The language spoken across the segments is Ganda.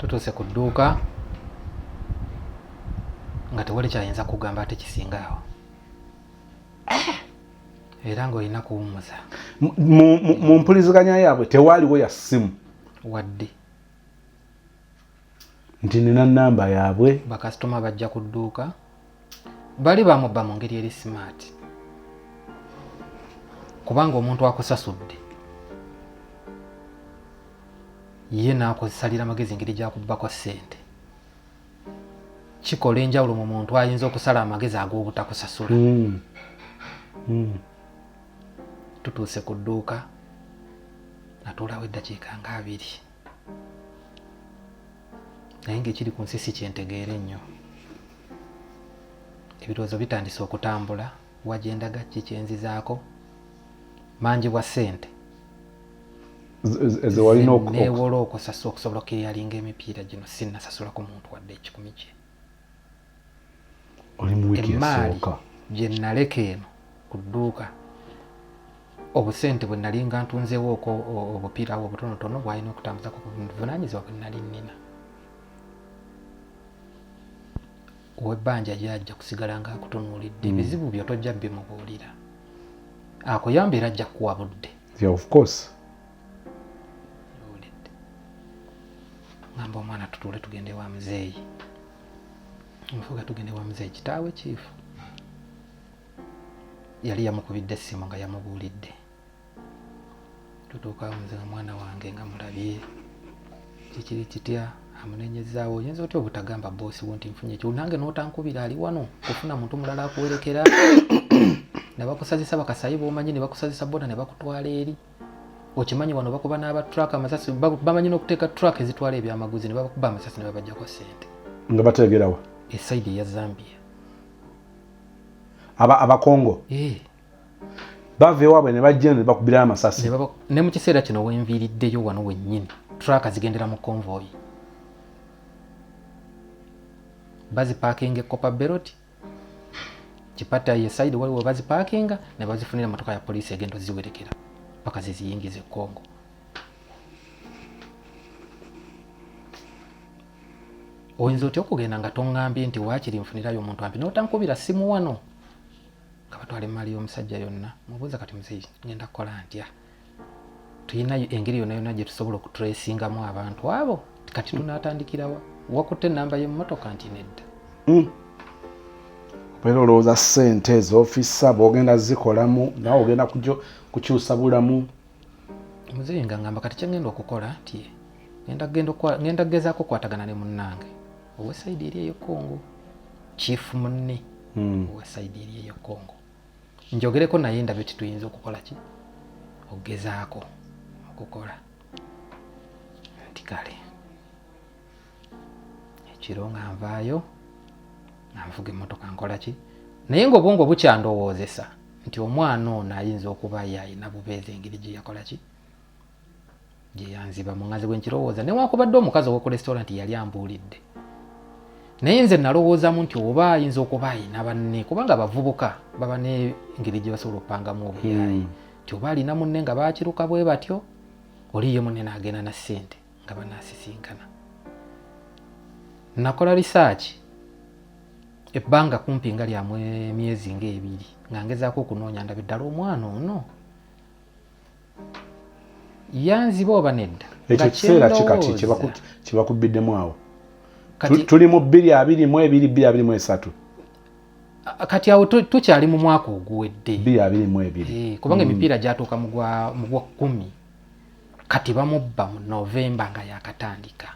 tutuuse ku dduuka nga tewali kyayinza kugamba ate kisingaawo era ng'olina kuwummuza. Mu mpuliziganya yaabwe tewaaliwo ya ssimu wadde nti nina nnamba yaabwe. bakasitoma bajja ku dduuka bali bamubba mu ngeri eri simaati kubanga omuntu akusasudde ye n'akusalira amagezi engeri gyakubbako ssente. Kikola enjawulo mu muntu ayinza okusala amagezi ag'obutakusasula. Tutuuse ku dduuka natuulawo eddakiika nga 2 naye ng'ekiri ku nsi si kyentegeera ennyo. Ebirowoozo bitandise okutambula wagendaga kikyenzizaako manjibwa ssente neewola okusasula okusobola okuyalinga emipiira gino sinnasasula ku muntu wadde 10 kye. Emmaali gye naleka eno ku dduuka obusente bwe nali nga ntunzeewo obupiira awo obutonotono bwalina okutambuza ku buvunaanyizibwa bwe nali nnina. Owebbanja gy'ajja kusigala nga akutunuulidde ebizibu byo tojja bimubuulira akuyamba era ajja kuwa budde. Of course. Ngamba omwana tutuule tugende wa muzeeyi. Nfuga tugende wa muzeeyi kitaawe kiifu yali yamukubidde essimu nga yamubuulidde. Tutuuka muzeeyi mwana wange nga mulabye kikiri kitya amunenyezaawo oyinza otya obutagamba boosi wo nti nfunye ekyo nange n'otankubira ali wano kufuna muntu mulala akuwerekera ne bakusazisa bakasayi b'omanyi ne bakusazisa boda ne bakutwala eri. Okimanyi wano bakuba n'abatraka amasasi bamanyi n'okuteeka traka ezitwala ebyamaguzi ne bakuba amasasi ne babajjako ssente. Nga bateegerawa? Esaidi ya Zambia. Abakongo? Bava ewaabwe ne bajja ne bakubira amasasi. Ne mu kiseera kino wenviiriddeyo wano wennyini traka zigendera mu konvoyi. Bazipaakinga Copper Belt kipata Esaidi waliwo bazipaakinga ne bazifunira motoka ya poliisi egenda oziwerekera paka ziziyingize Kongo. Oyinza otya okugenda nga tongambye nti waakiri nfunirayo omuntu ampi n'otankubira simu wano nga batwala emmali y'omusajja yonna. Mubuuza kati muzeeyi ngenda kukola ntya? Tuyinayo engeri yonna gye tusobola okutracingamu abantu abo kati tunaatandikirawa? Wakutte ennamba y'emmotoka nti nedda. Obeera olowooza ssente ez'ofisa bw'ogenda zikolamu nawe ogenda kukyusa bulamu. Muzeeyi nga ngamba kati kyengenda okukola nti ngenda kugezaako okukwatagana ne munnange ow'esaidi eri eyo Kongo chief munne ow'esaidi eri eyo Kongo njogereko naye ndabe tuyinza okukola ki okugezaako okukola nti kale ekiro nga nvaayo nga nvuga emmotoka nkola ki naye ng'obwongo bukyandowoozesa nti omwana ono ayinza okuba yalina bubeezi engeri gye yakola ki gye yanziba mu ŋŋazi bwenkirowooza newakubadde omukazi ow'oku restaurant yali ambuulidde naye nze nalowoozamu nti oba ayinza okuba ayina banne kubanga abavubuka baba n'engeri gye basobola okupangamu obuyaayi nti oba alina munne nga baakiruka bwe batyo oli ye munne n'agenda na ssente nga banaasisinkana. Nakola research ebbanga kumpi nga lyamu emyezi nga2 nga ngezaako okunoonya ndabe ddala omwana ono yanziba oba nedda. Ekyo kiseera kikati kibakubiddemu awo tuli mu 2022 kati awo tukyali mu mwaka oguwedde 2022 kubanga emipiira gyatuuka mu gwa 10 kati bamubba mu Novemba nga yakatandika.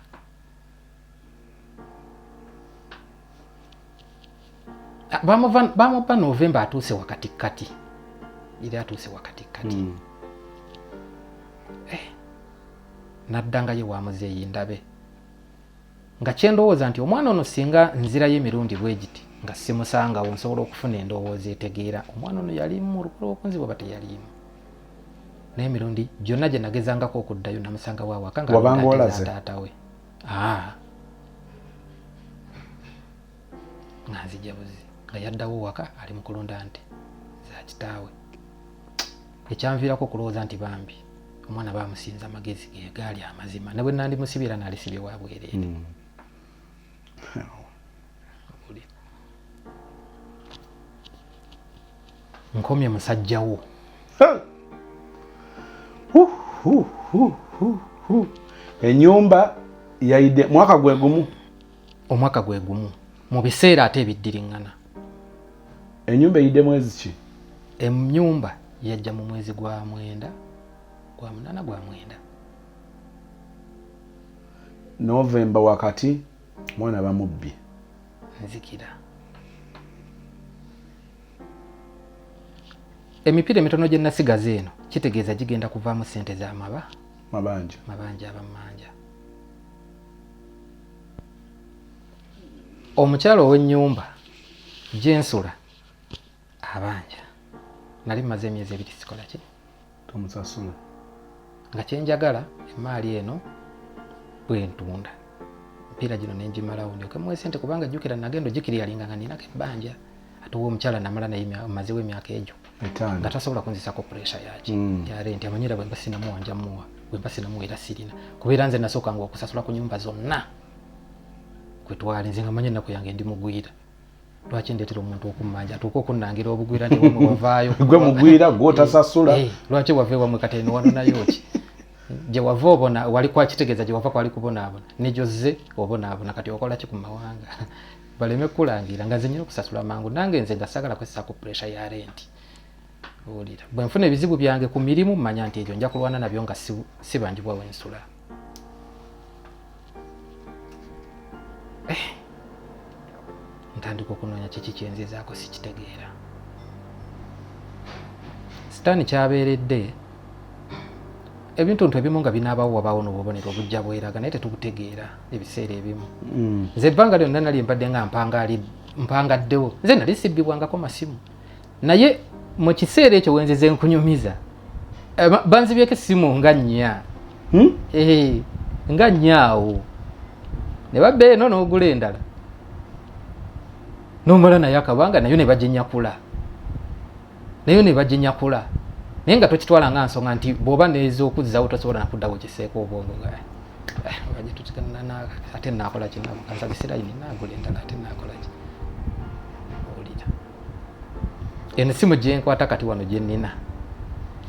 Bamubba Novemba atuuse wakatikati iri atuuse wakatikati naddanga ye wa muzeeyi ndabe nga kyendowooza nti omwana ono singa nzirayo emirundi bwe giti nga simusangawo nsobola okufuna endowooza etegeera omwana ono yalimu mu lukolo okunzibwa oba teyalimu. Naye emirundi gyonna gye nagezangako okuddayo namusanga waawaka nga taata we nga nzija buzi nga yaddawo waka ali mu kulunda nte za kitaawe. Ekyanviirako okulowooza nti bambi omwana bamusinza amagezi ge gaali amazima ne bwe nandi musibira n'alisibye wa bwereere. Nkomye musajja wo ennyumba yayidde mwaka gwe gumu. Omwaka gwe gumu mu biseera ate ebiddiriŋŋana. Ennyumba eyidde mwezi ki? Ennyumba yajja mu mwezi gwa 9 gwa 8 gwa 9 Novemba wakati mwana bamubbye. Nzikira. Emipiira emitono gye nasigaza eno kitegeeza gigenda kuvaamu ssente za mabanja abamanja. Omukyalo ow'ennyumba gyensula abanja nali maze emyezi 2 sikola ki tomusasula nga kyenjagala emaali eno bwentunda emipiira gino nenjimalawo ndyoke muwe ssente kubanga jjukira nagendo gikiriyalinga nga ninako ebbanja ate omukyala namala naye mazewo emyaka egyo nga tasobola kunzisako pressure yaki yale nti amanyira bwe mbasinamu wanja muwa bwe mbasinamu era sirina kubeera nze nasooka nga okusasula ku nyumba zonna kwetwale nze nga manye ennaku yange ndi mugwira lwaki ndeetera omuntu okummanja atuuka okunnangira obugwira nti wamwe wavaayo gwe mugwira gw'otasasula lwaki wava ewamwe kati eno wano nayo ki gye wava obona wali kwakitegeeza gye wava kwali kubonaabona nejozze obonaabona kati okola ki ku mawanga baleme kulangira nga nze nyina okusasula mangu nange nze nga sagala kwesako pressure ya renti olira bwe nfuna ebizibu byange ku mirimu manya nti ebyo nja kulwana nabyo nga sibanjibwa wensula. Ntandika okunoonya kiki kyenzizaako sikitegeera. Sitaani kyabeeredde ebintu ebimu nga binaabawo wabaawo n'obubonero obujja bweraga naye tetubutegeera ebiseera ebimu. Nze ebbanga lyonna nali mbadde nga mpangaddewo nze nali sibbibwangako masimu naye mu kiseera ekyo wenzize nkunyumiza banzibyeko essimu nga 4 nga 4 awo ne babba eno n'ogula endala n'omala naye akabanga nayo ne baginyakula naye nga tokitwala nga nsonga nti bw'oba neeza okuzzawo tosobola nakuddawo kiseeko obwongo nga ate naakola ki kansabisirayini naagula endala ate naakola ki olira eno simu gyenkwata kati wano gyennina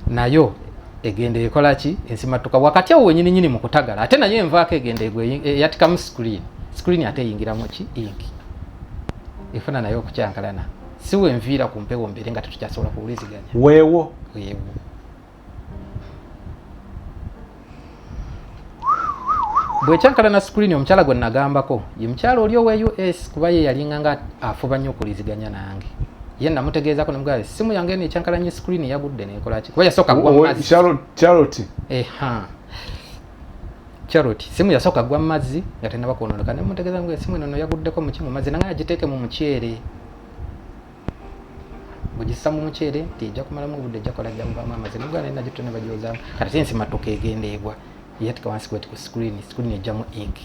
nayo egenda ekola ki ensimatuka wakati awo wenyininyini mu kutagala ate nayo envaako egenda eyatikamu screen ate eyingiramu ki inki efuna nayo okukyankalana si wenviira ku mpewo mbere nga tetukyasobola kuwuliziganya weewo bwekyankalana screen omukyala gwe nagambako ye mukyala oli owe US kuba ye yalinga nga afuba nnyo okuliziganya nange ye namutegeezako nemugamba simu yange eno ekyankalanye screen yagudde nekola ki kuba yasooka gwa mazzi Charlotte simu yasooka gwa mazzi nga tenaba kwonooneka nemutegeeza nga simu eno yaguddeko mu kimu mazzi nange agiteeke mu muceere bugisa mu muceere nti ejja kumalamu obudde ejja kola jja muvaamu amazzi nemugamba naye nagitto ne bagyozaamu kati ate ensimatuka egenda egwa yatika wansi kweti ku screen ejjamu ink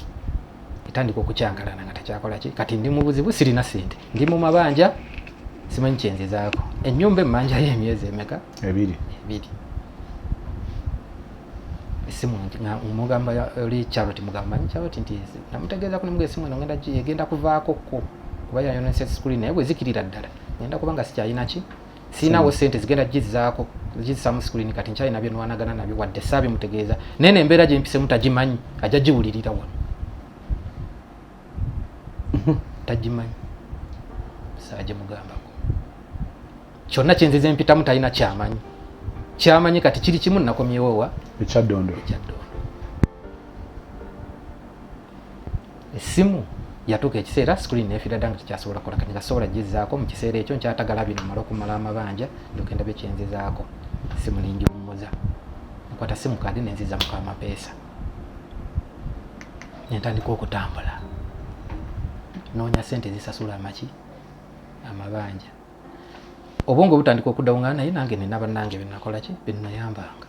etandika okukyankalana nga tekyakola ki kati ndi mu buzibu sirina ssente ndi mu mabanja simanyi kyenzizaako ennyumba emmanjayo emyezi emeka 2 esimu mugamba oli Charlotte mugamba nyi Charlotte nti namutegeezako nemugamba esimu eno egenda kuvaako ko kuba yayonese screen naye bwe zikirira ddala ngenda kubanga sikyalina ki siinawo ssente zigenda gizisaamu screen kati nkyalina bye nwanagana nabyo wadde saabimutegeeza naye nembeera gye mpisemu tagimanyi ajja giwulirira wano tagimanyi saagye mugambako kyonna kyenzize mpitamu talina kyamanyi kati kiri kimu nakomyewowa ekyaddondo esimu yatuuka ekiseera screen nefiira ddanga tekyasobola kola kati ngasobola gizaako mu kiseera ekyo nkyatagala bino mala okumala amabanja ndoke ndabe kyenzizaako simu ningiwummuza nkwata simu kandi nenziza muka amapeesa nentandika okutambula noonya ssente zisasula amabanja obwongo butandika okudawungana naye nange nina bannange benakola ki benayambanga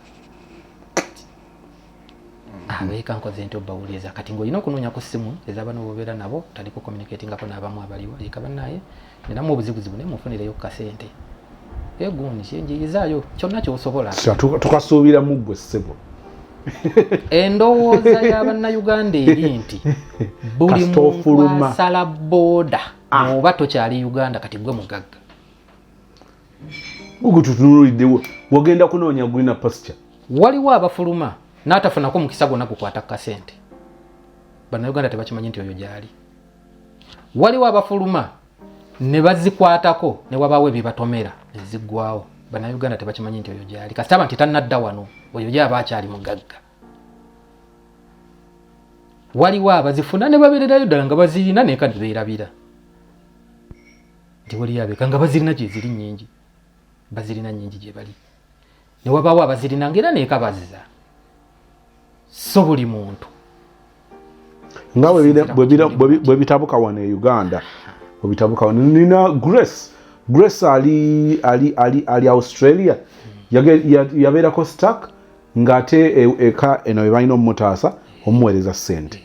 abeeka nkoze nti obawuliriza kati ng'olina okunoonya ku ssimu ez'abantu bobeera nabo tandika ocommunicatingako n'abamu abaliwo leka bannaye ninamu obuzibuzibu naye munfunireyo ku kasente egundi kyenjiyizaayo kyonna kyosobola tukasuubira mu ggwe ssebo endowooza y'abannayuganda eri nti buli muntu asala booda oba tokyali Uganda kati gwe mugagga. Gututunulidde wagenda kunoonya green pasture. Waliwo abafuluma n'atafunako mukisa gwonna gukwata kasente. Bannayuganda tebakimanyi nti oyo gyali. Waliwo abafuluma ne bazikwatako ne wabaawo ebibatomera ne ziggwawo. Bannayuganda tebakimanyi nti oyo gyali. Kasitaba nti tannadda wano oyo gyaba akyali mugagga. Waliwo abazifuna ne babeererayo ddala nga bazirina neka ne beerabira. Nti waliyo abeka nga bazirina gye ziri nnyingi. Bazirina nnyingi gye bali. Ne wabaawo abazirina ngera neka bazza. So buli muntu nga bwe bitabuka wano e Uganda, bwe bitabuka wano nina Grace ali Australia yabeerako stuck ng'ate eka eno we balina omutaasa omuweereza ssente.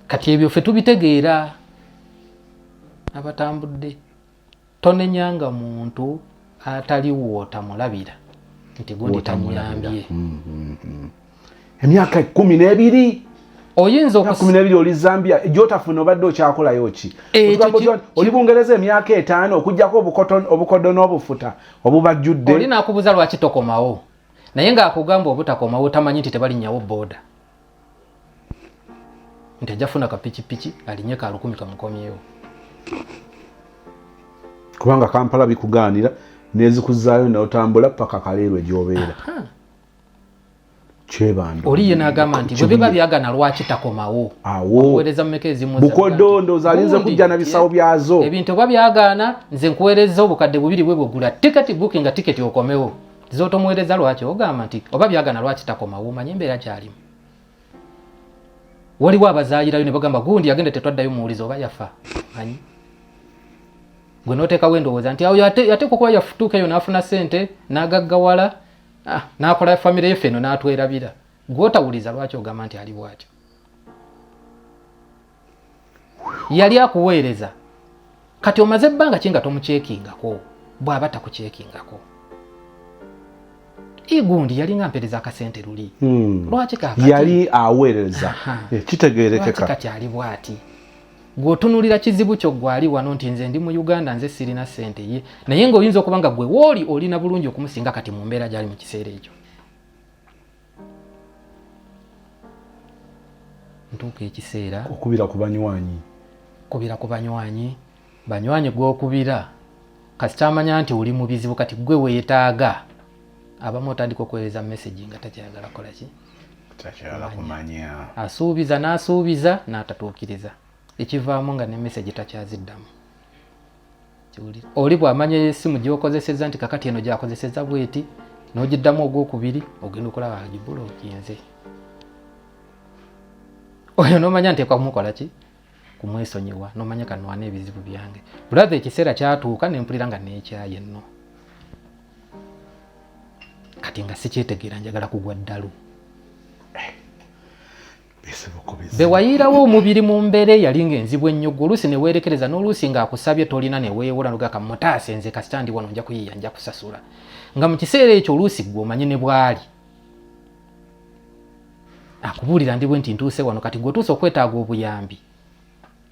Kati ebyo ffe tubitegeera abatambudde. Tonenyanga muntu ataliwo otamulabira nti gundi tamuyambye. Emyaka 12 oyinza 12 oli Zambia gyotafuna obadde okyakolayo ki? Oli Bungereza emyaka 5 okujjako obukodo n'obufuta obubajjudde. Oli nakubuza lwaki tokomawo naye ng'akugamba obutakomawo tamanyi nti tebalinnyawo booda nti ajjafuna kapikipiki alinye ka 10 kamukomyewo. Kubanga Kampala bikugaanira nezikuzaayo n'otambula paka Kaleerwe gy'obeera. Kyebando oli ye n'agamba nti bwe biba byagana lwaki takomawo okuweereza mmeka ezimu bukodo ndoozalinze kujja na bisawo byazo ebintu oba byagana nze nkuweereza obukadde 2 bwe bwegula tiketi booking nga tiketi okomewo zotomuweereza lwaki ogamba nti oba byagana lwaki takomawo manyi embeera kyalimu. Waliwo abazaayirayo ne bagamba gundi yagenda tetwaddayo muwulizo oba yafa manyi gwe n'oteekawo endowooza nti awo yateekwa okuba yafutuukeyo n'afuna ssente n'agaggawala n'akola famire ye ffeno n'atwerabira gw'otawuliza lwaki ogamba nti ali bw'atyo. Yali akuweereza kati omaze ebbanga ki nga tomukyekingako bw'aba takukyekingako. Gundi yali nga mpereza akasente luli lwaki kakati yali aweereza kitegeerekeka lwaki kati ali bw'ati. Gw'otunulira kizibu kyo gwali wano nti nze ndi mu Uganda nze sirina ssente ye naye ng'oyinza okuba nga gwe wooli olina bulungi okumusinga kati mu mbeera gyali mu kiseera ekyo. Ntuuka ekiseera okubira ku banywanyi banywanyi gw'okubira kasita amanya nti oli mu bizibu kati gwe weetaaga abamu otandika okuweereza message nga takyayagala kola ki takyayagala kumanya asuubiza n'asuubiza n'atatuukiriza ekivaamu nga ne message takyaziddamu. Oli bw'amanya esimu gy'okozesezza nti kakati eno gyakozesezza bweti n'ogiddamu ogwokubiri ogenda okulaba agibulookinze. Oyo n'omanya nteekwa kumukola ki kumwesonyiwa n'omanya kanwana ebizibu byange. Brother ekiseera kyatuuka ne mpulira nga neekyaye nno kati nga sikyetegeera njagala kugwa ddalu. Bewayiirawo omubiri mu mbeera eyali ng'enzibu ennyo gwe oluusi ne weerekereza n'oluusi ng'akusabye tolina ne weewola n'ogaka mutaase nze kasita ndi wano nja kuyiiya nja kusasula nga mu kiseera ekyo oluusi gwe omanyi ne bw'ali akubuulira ndi bwe nti ntuuse wano kati gwe otuuse okwetaaga obuyambi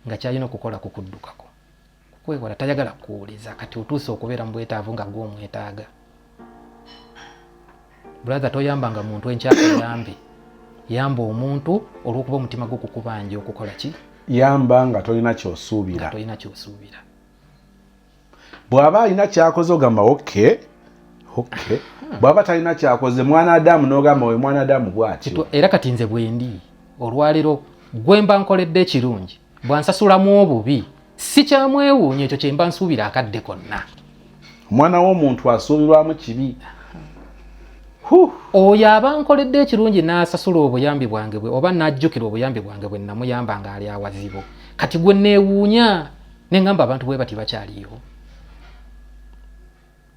nga kyalina okukola kukuddukako kukwekola tayagala kukuwuliza kati otuuse okubeera mu bwetaavu nga gwe omwetaaga. Brother toyambanga muntu enkyakuyambe yamba omuntu olw'okuba omutima gwo kukubanja okukola ki yamba nga tolina ky'osuubira bw'aba alina kyakoze ogamba okay bw'aba talina kyakoze mwanadamu n'ogamba we mwanadamu bw'atyo. Era kati nze bwendi olwaleero gwe mba nkoledde ekirungi bwansasulamu obubi si kyamwewuunya ekyo kye mba nsuubira akadde konna. Omwana w'omuntu asuubirwamu kibi. Oyo aba nkoledde ekirungi n'asasula obuyambi bwange bwe oba n'ajjukira obuyambi bwange bwe namuyamba ng'ali awazibu kati gwe neewuunya ne ngamba abantu bwe bati bakyaliyo.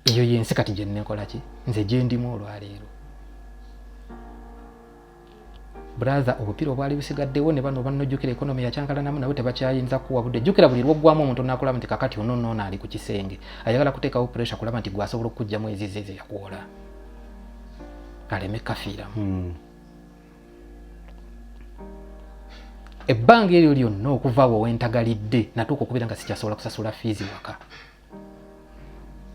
Eyo yensi kati gye nnekola ki nze gye ndimu olwaleero. Brother obupiira obwali busigaddewo ne bano bannojjukira ekonomi yakyankalanamu nabo tebakyayinza kuwa budde. Jjukira buli lw'oggwamu omuntu n'akulaba nti kakati ono ali ku kisenge ayagala kuteekawo pressure kulaba nti gwasobola okuggyamu ezize ze yakuwola. aleme kafiiramu. Ebbanga eryo lyonna okuva awo wentagalidde natuuka okubeera nga sikyasobola kusasula fiizi waka.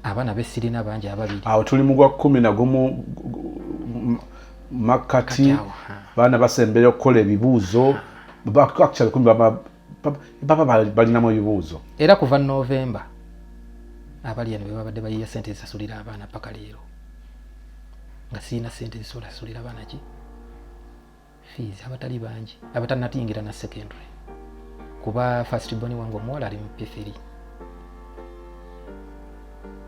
Abaana b'essirina bangi ababiri. Awo tuli mu gwa 11 Makati, baana basembera okukola ebibuuzo. Actually baba balinamu ebibuuzo. Era kuva November abali eno babadde bayiya ssente zisasulira abaana paka leero. Nga sirina ssente zisobola kusasulira abaana ki? Fees abatali bangi. Abatanatingira na secondary. Kuba first born wange omuwala ali mu P3.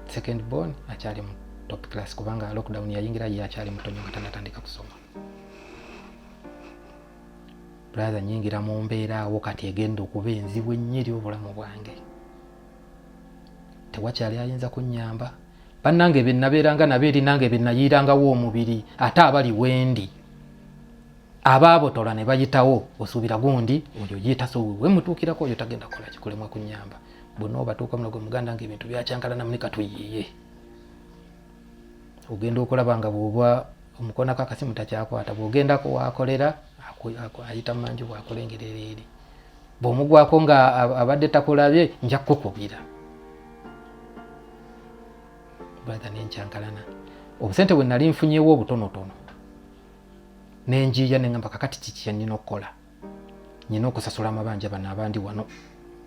Second born akyali mu top class kubanga lockdown yayingira ye akyali mutonyo nga tanatandika kusoma. Brother nyingira mu mbeera awo kati egenda okuba enzibu ennyiri obulamu bwange. Tewakyali ayinza kunnyamba. Bannange be nabeeranga nabeeri nange be nayiirangawo omubiri ate abali wendi. Abaabotola ne bayitawo osuubira gundi oyo yeetaso we mutuukirako oyo tagenda kukola kikulemwa kunnyamba. Bonna obatuuka muno gwe muganda ng'ebintu byakyankalana munika tuyiye. Ogenda okulaba nga bw'oba omukonako akasimu takyakwata bw'ogendako waakolera ayita manju bw'akolengera eri. Bw'omugwako nga abadde takulabye nja kukubira. Brother n'enkyankalana. Obusente bwe nali nfunyeewo obutonotono. Nenjiya nengamba kakati kiki nnina okukola. Nnina okusasula amabanja bano abandi wano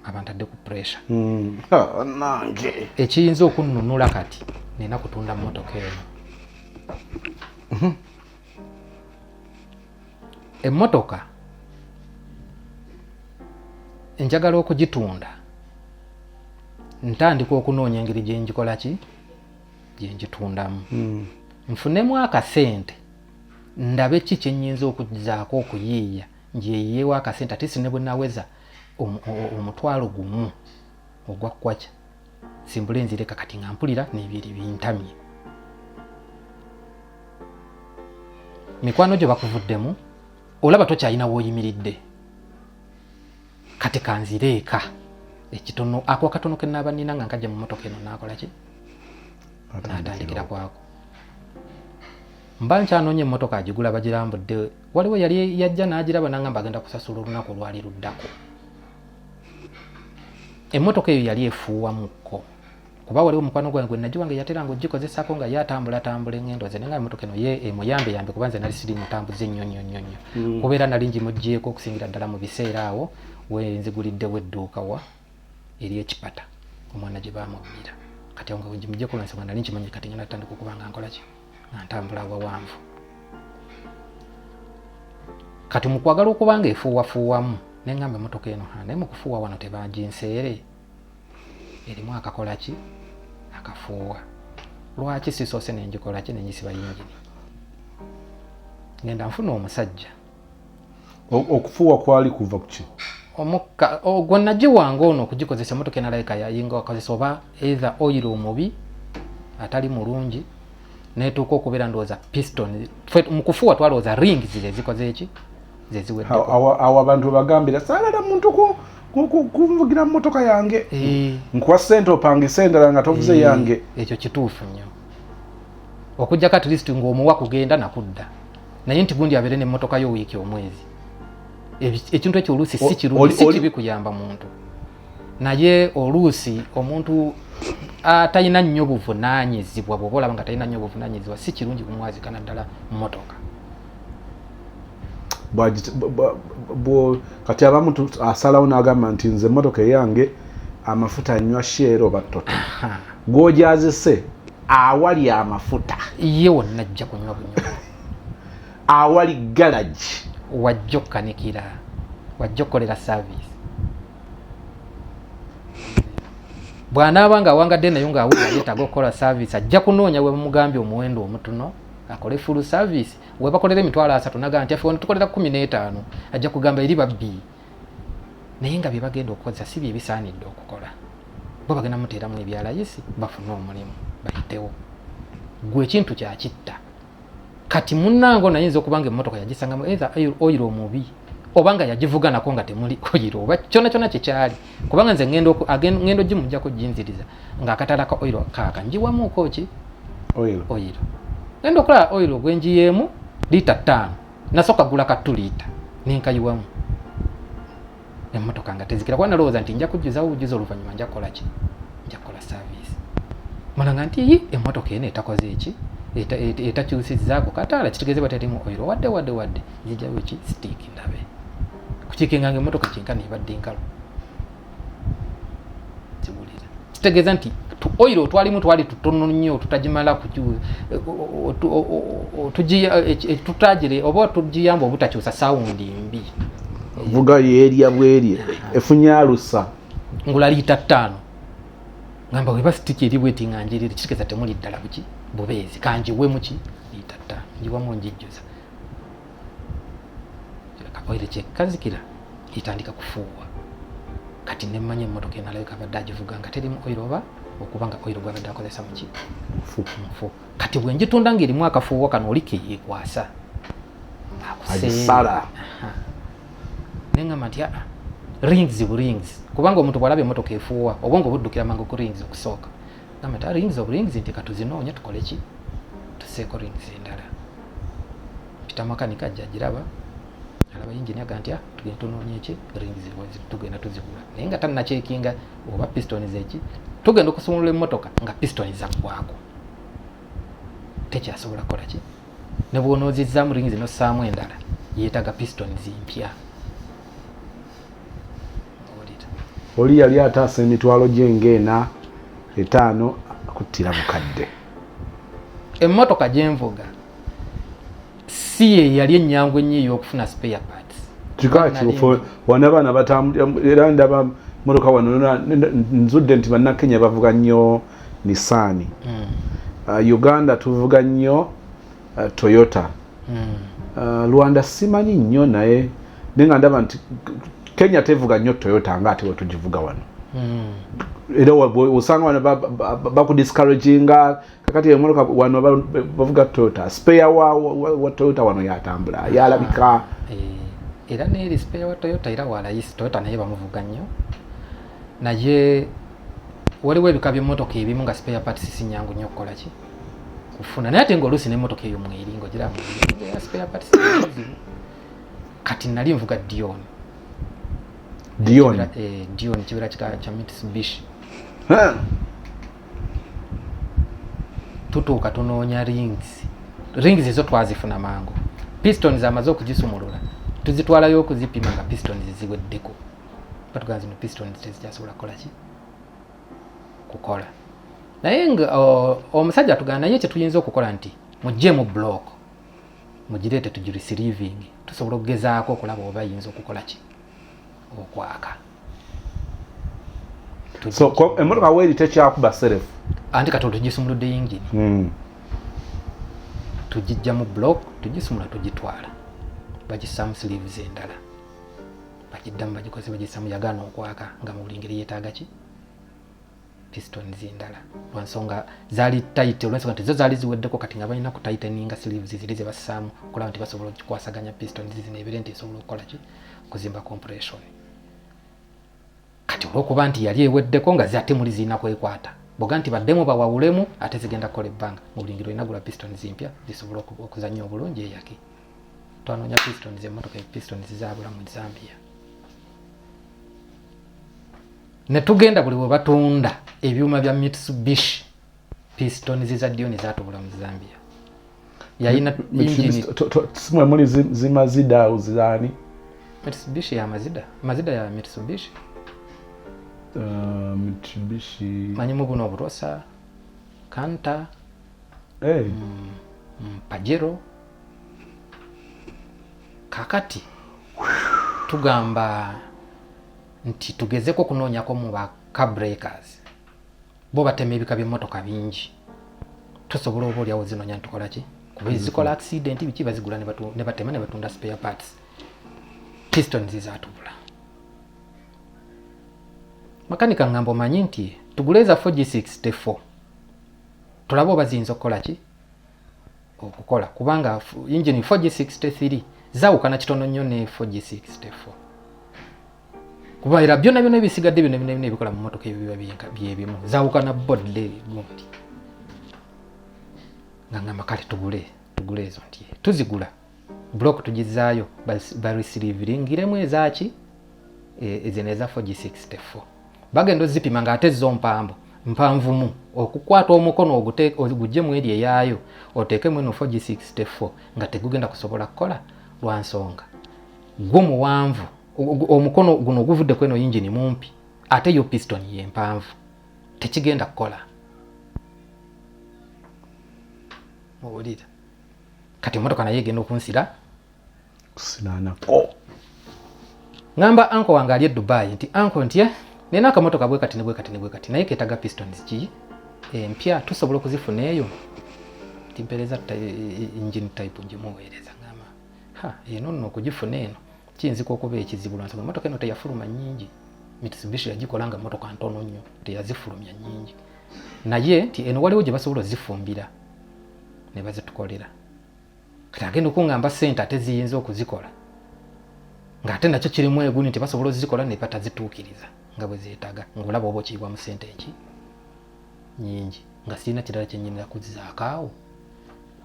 abantadde ku pressure. Nange. Ekiyinza okunnunula kati nina kutunda mmotoka eno. Emmotoka njagala okugitunda. Ntandika okunoonya engeri gye njikola ki? Gye ngitundamu. Nfunemu akasente. Ndabe ki kye nnyinza okuzaako okuyiiya njeeyeewo akasente ate si ne bwe naweza omutwalo gumu ogwa kwacha simbule nzireka kati nga mpulira n'ebiri bintamye. Mikwano gye bakuvuddemu olaba tokyalina w'oyimiridde kati kanzireeka ekitono ako akatono ke nnaaba nnina nga nkajja mu mmotoka eno naakola ki? Natandikira kwako. Mba nkyanoonya emmotoka agigula bagirambudde. Waliwo yali yajja n'agiraba n'angamba agenda kusasula olunaku olwali luddako. Emmotoka eyo yali efuuwamukko. Kuba waliwo mukwano gwange gwe nagiwange yateranga ogikozesaako nga yatambula engendo ze nenga emmotoka eno ye emuyambe kuba nze nali siri mutambuze nnyo. Kubeera nali ngimuggyeko okusingira ddala mu biseera awo we nziguliddewo edduuka wa eri ekipata omwana gye baamubbira. Kati awo nga ngimuggyeko lwensonga nali nkimanyi kati ngenda tutandika okuba nga nkola ki? Ntambula awawanvu. Kati mu kwagala okuba nga efuuwafuuwamu nengamba emmotoka eno naye mu kufuuwa wano tebaginseere erimu akakola ki? Akafuuwa. Lwaki sisoose nengikola ki? Nengisiba yingini. Ngenda nfuna omusajja. Okufuuwa kwali kuva ku ki? Omukka gwe nagiwanga ono okugikozesa emmotoka enalayika yayinga akozesa oba either oil omubi atali mulungi netuuka okubeera ndowooza piston mu kufuuwa twalowooza ring zile zikoze eki? Zeziweddeko. Awo abantu bagambira saalala muntu kunvugira mu mmotoka yange. Nkuwa ssente opangisa endala nga tovuze yange. Ekyo kituufu nnyo. Okujjako at least ng'omuwa kugenda nakudda. Naye nti gundi abeere n'emmotoka yo wiiki omwezi. Ekintu ekyo oluusi si kirungi, si kibi kuyamba muntu. Naye oluusi omuntu atalina nnyo buvunaanyizibwa bw'oba olaba nga talina nnyo buvunaanyizibwa si kirungi kumwazikana ddala mmotoka. Kati abamu asalawo n'agamba nti nze emmotoka eyange amafuta anywa share oba toto. Gw'ogyazise awali amafuta ye wonna ajja kunywa bunywa. Awali garage wajja okkanikira, wajja okukolera service. Bw'anaaba nga awangadde nayo ng'awulira yeetaaga okukola service ajja kunoonya we bamugambye omuwendo omutono akole full service. We bakolera emitwalo 3 naga nti affe tukolera 15 ajja kugamba eri babbi. Naye nga bye bagenda okukozesa si bye bisaanidde okukola. Bo bagenda muteeramu ebyalayisi bafune omulimu bayitewo. Gwe ekintu kyakitta. Kati munnango nayinza okubanga emmotoka yagisangamu either oil omubi obanga yagivuga nako nga temuli oil oba kyona kyekyali kubanga nze ngendo gimujjako jinziriza ng'akatala ka oil kaka njiwamuuko ki? Oil. ngenda okola oil ogwenjiyemu lita 5 nasoka gula ka 2 lita nenkayiwamu emmotoka nga tezikira kwa nalowooza nti nja kujjuza ujuza oluvannyuma nja kukola ki nja kukola service malanga nti emmotoka eno etakoze eki etakyusizzaako kataala kitegeeze baterimu oil wadde nzijawo ki stick ndabe kukikenga emmotoka kyenkana ebadde nkalu kibulira kitegeeza nti oil otwalimu twali tutono nnyo tutagimala tutagire oba tugiyamba obutakyusa sawundi mbi vuga yerya bwerye efunya alusa ngula lita 5 ngamba weba stick eri bweti nganjirire kitegeeza temuli ddala buki bubeezi kanjiwe muki lita 5 njiwamu njijjuza oil kyekazikira itandika kufuuwa kati nemmanya emmotoka enalabika badde agivuga nga terimu oil oba okubanga oil gwabadde akozesa muki mufu kati bwenjitunda ng'erimu akafuuwa kano olike yekwasa agisala nengamba nti rings kubanga omuntu bwalaba emmotoka efuuwa obwongo buddukira mangu ku rings okusooka gamba nti rings nti katuzinoonya tukole ki tuseeko rings endala pita makanika ajja agiraba alaba yingini aga nti tugenda tunoonye eki rings tugenda tuzigula naye nga tannacekinga oba pistons eki tugenda okusumulula emmotoka nga pistoni zaggwako tekyasobola kukola ki ne bw'onoozizaamu rings nossaamu endala yeetaga pistoni zimpya oli yali ataasa emitwalo gy'engeena 5 kuttira mukadde emmotoka gyenvuga si ye yali ennyangu ennyo ey'okufuna spare parts kikaki wana baana batambula era ndaba motoka wano nzudde nti bannakenya bavuga nnyo Nissan Uganda tuvuga nnyo Toyota Rwanda simanyi nnyo naye nenga ndaba nti Kenya tevuga nnyo Toyota nga ate wetugivuga wano era osanga wano bakudiscouraginga kakati emotoka wano bavuga Toyota spare wa Toyota wano yatambula yalabika era neeri spare wa Toyota era walayisi Toyota naye bamuvuga nnyo naye waliwo ebika by'emmotoka ebimu nga spare parts si nnyangu nnyo okukola ki kufuna naye ate ng'oluusi n'emmotoka eyo mweringo gira mweringo spare parts kati nali nvuga Dion kibira kya Mitsubishi tutuuka tunoonya rings ezo twazifuna mangu pistons amaze okugisumulula tuzitwalayo okuzipima nga pistons ziweddeko batugaa zino pistons tezikyasobola kukola ki kukola naye nga omusajja atugana naye kye tuyinza okukola nti mujje mu block mugireete tugireceivingi tusobola okugezaako okulaba oba yinza okukola ki okwaka so emotoka weeri tekyakuba serefu anti kati tugisumuludde yingini tugijja mu block tugisumula tugitwala bagisaamu sleeves endala bagiddamu bagikoze bagisaamu yagaana okwaka nga mu buli ngeri yeetaaga ki pistons endala lwansonga zaali tight olwensonga nti zo zaali ziweddeko kati nga balina ku tighteninga sleeves ziri ze bassaamu okulaba nti basobola okukwasaganya pistons zino ebire nti esobola okukola ki okuzimba compression kati olwokuba nti yali eweddeko nga ate muli zirina kwekwata boga nti baddemu bawawulemu ate zigenda kukola ebbanga mu buli ngeri olina gula pistons mpya zisobola okuzannya obulungi eyaki twanoonya pistons emmotoka pistons zabula mu Zambia ne tugenda buli bwe batunda ebyuma bya Mitsubishi pistons za Dion zatubula mu Zambia yayina engine simwe muli zimazida uzani Mitsubishi ya mazida ya Mitsubishi Mitsubishi manyimu buno oburosa Kanta Pajero kakati tugamba nti tugezeko kunoonyako mu ba cabreakers bo batema ebika by'emmotoka bingi tusobola oba olyawo zinoonya ntukola ki kuba zikola accident biki bazigula ne batema ne batunda spare parts pistons zatubula makanika ngambo manyi nti tuguleza 4G64 tulaba oba ziyinza okukola ki okukola kubanga engine 4G63 zawukana kitono nnyo ne 4G64 kuba era byonna byonna ebisigadde byonna ebikola mu mmotoka ebyo biba byebimu zawukana bodle gundi ngamba kale tugule ezo nti tuzigula block tugizaayo bareceiveringiremu ezaki ezeneza 4G64 bagenda ozipima nga ate zo mpanvumu okukwata omukono ogujjemu eri eyaayo oteekemu eno 4G64 nga tegugenda kusobola kukola lwa nsonga gwo muwanvu omukono guno oguvudde ku eno yingini mumpi ate yo piston yempanvu tekigenda kukola. Owulira kati emotoka naye egenda okunsira kusinanako. Ngamba anko wange ali e Dubai nti anko nti nina akamotoka bwe kati naye ketaga pistons ki empya tusobola okuzifuna eyo timpereza engine type ngimuweereza ngamba eno nno okugifuna eno kiyinzika okuba ekizibu lwansonga emotoka eno teyafuluma nnyingi. Mitsubishi yagikola nga motoka ntono nnyo teyazifulumya nnyingi naye nti eno waliwo gye basobola ozifumbira ne bazitukolera kati agenda okungamba ssente ate ziyinza okuzikola ng'ate nakyo kirimu eguni nti basobola ozikola ne batazituukiriza nga bwe zeetaga ng'olaba oba okiyibwa mu ssente enki nnyingi nga sirina kirala kyennyinira kuzizaakaawo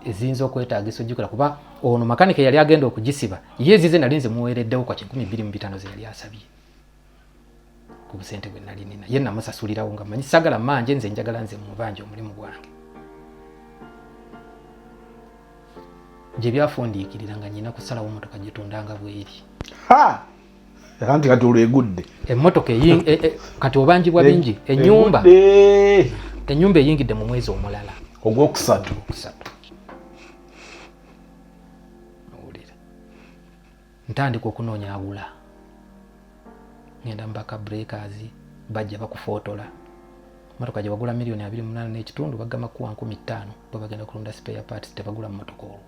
eziyinza okwetaagisa ogikola kuba ono makanike yali agenda okugisiba ye ezize nali nze muweereddewo kwa 1,250 ze yali asabye ku busente bwe nali nina ye namusasulirawo nga manyi sagala manje nze njagala nze mubanje omulimu gwange gye byafundiikirira nga nyina kusalawo motoka gitundanga bweri kati olwegudde emmotoka kati obanjibwa bingi enyumba eyingidde mu mwezi omulala ogwokusatu. Owulira ntandika okunoonya awula ngenda mbaka breakers bajja bakufootola motoka gye bagula $2.8 n'ekitundu bagamba kuwa 15,000 bwe bagenda kulunda spare parts tebagula motoka olwo.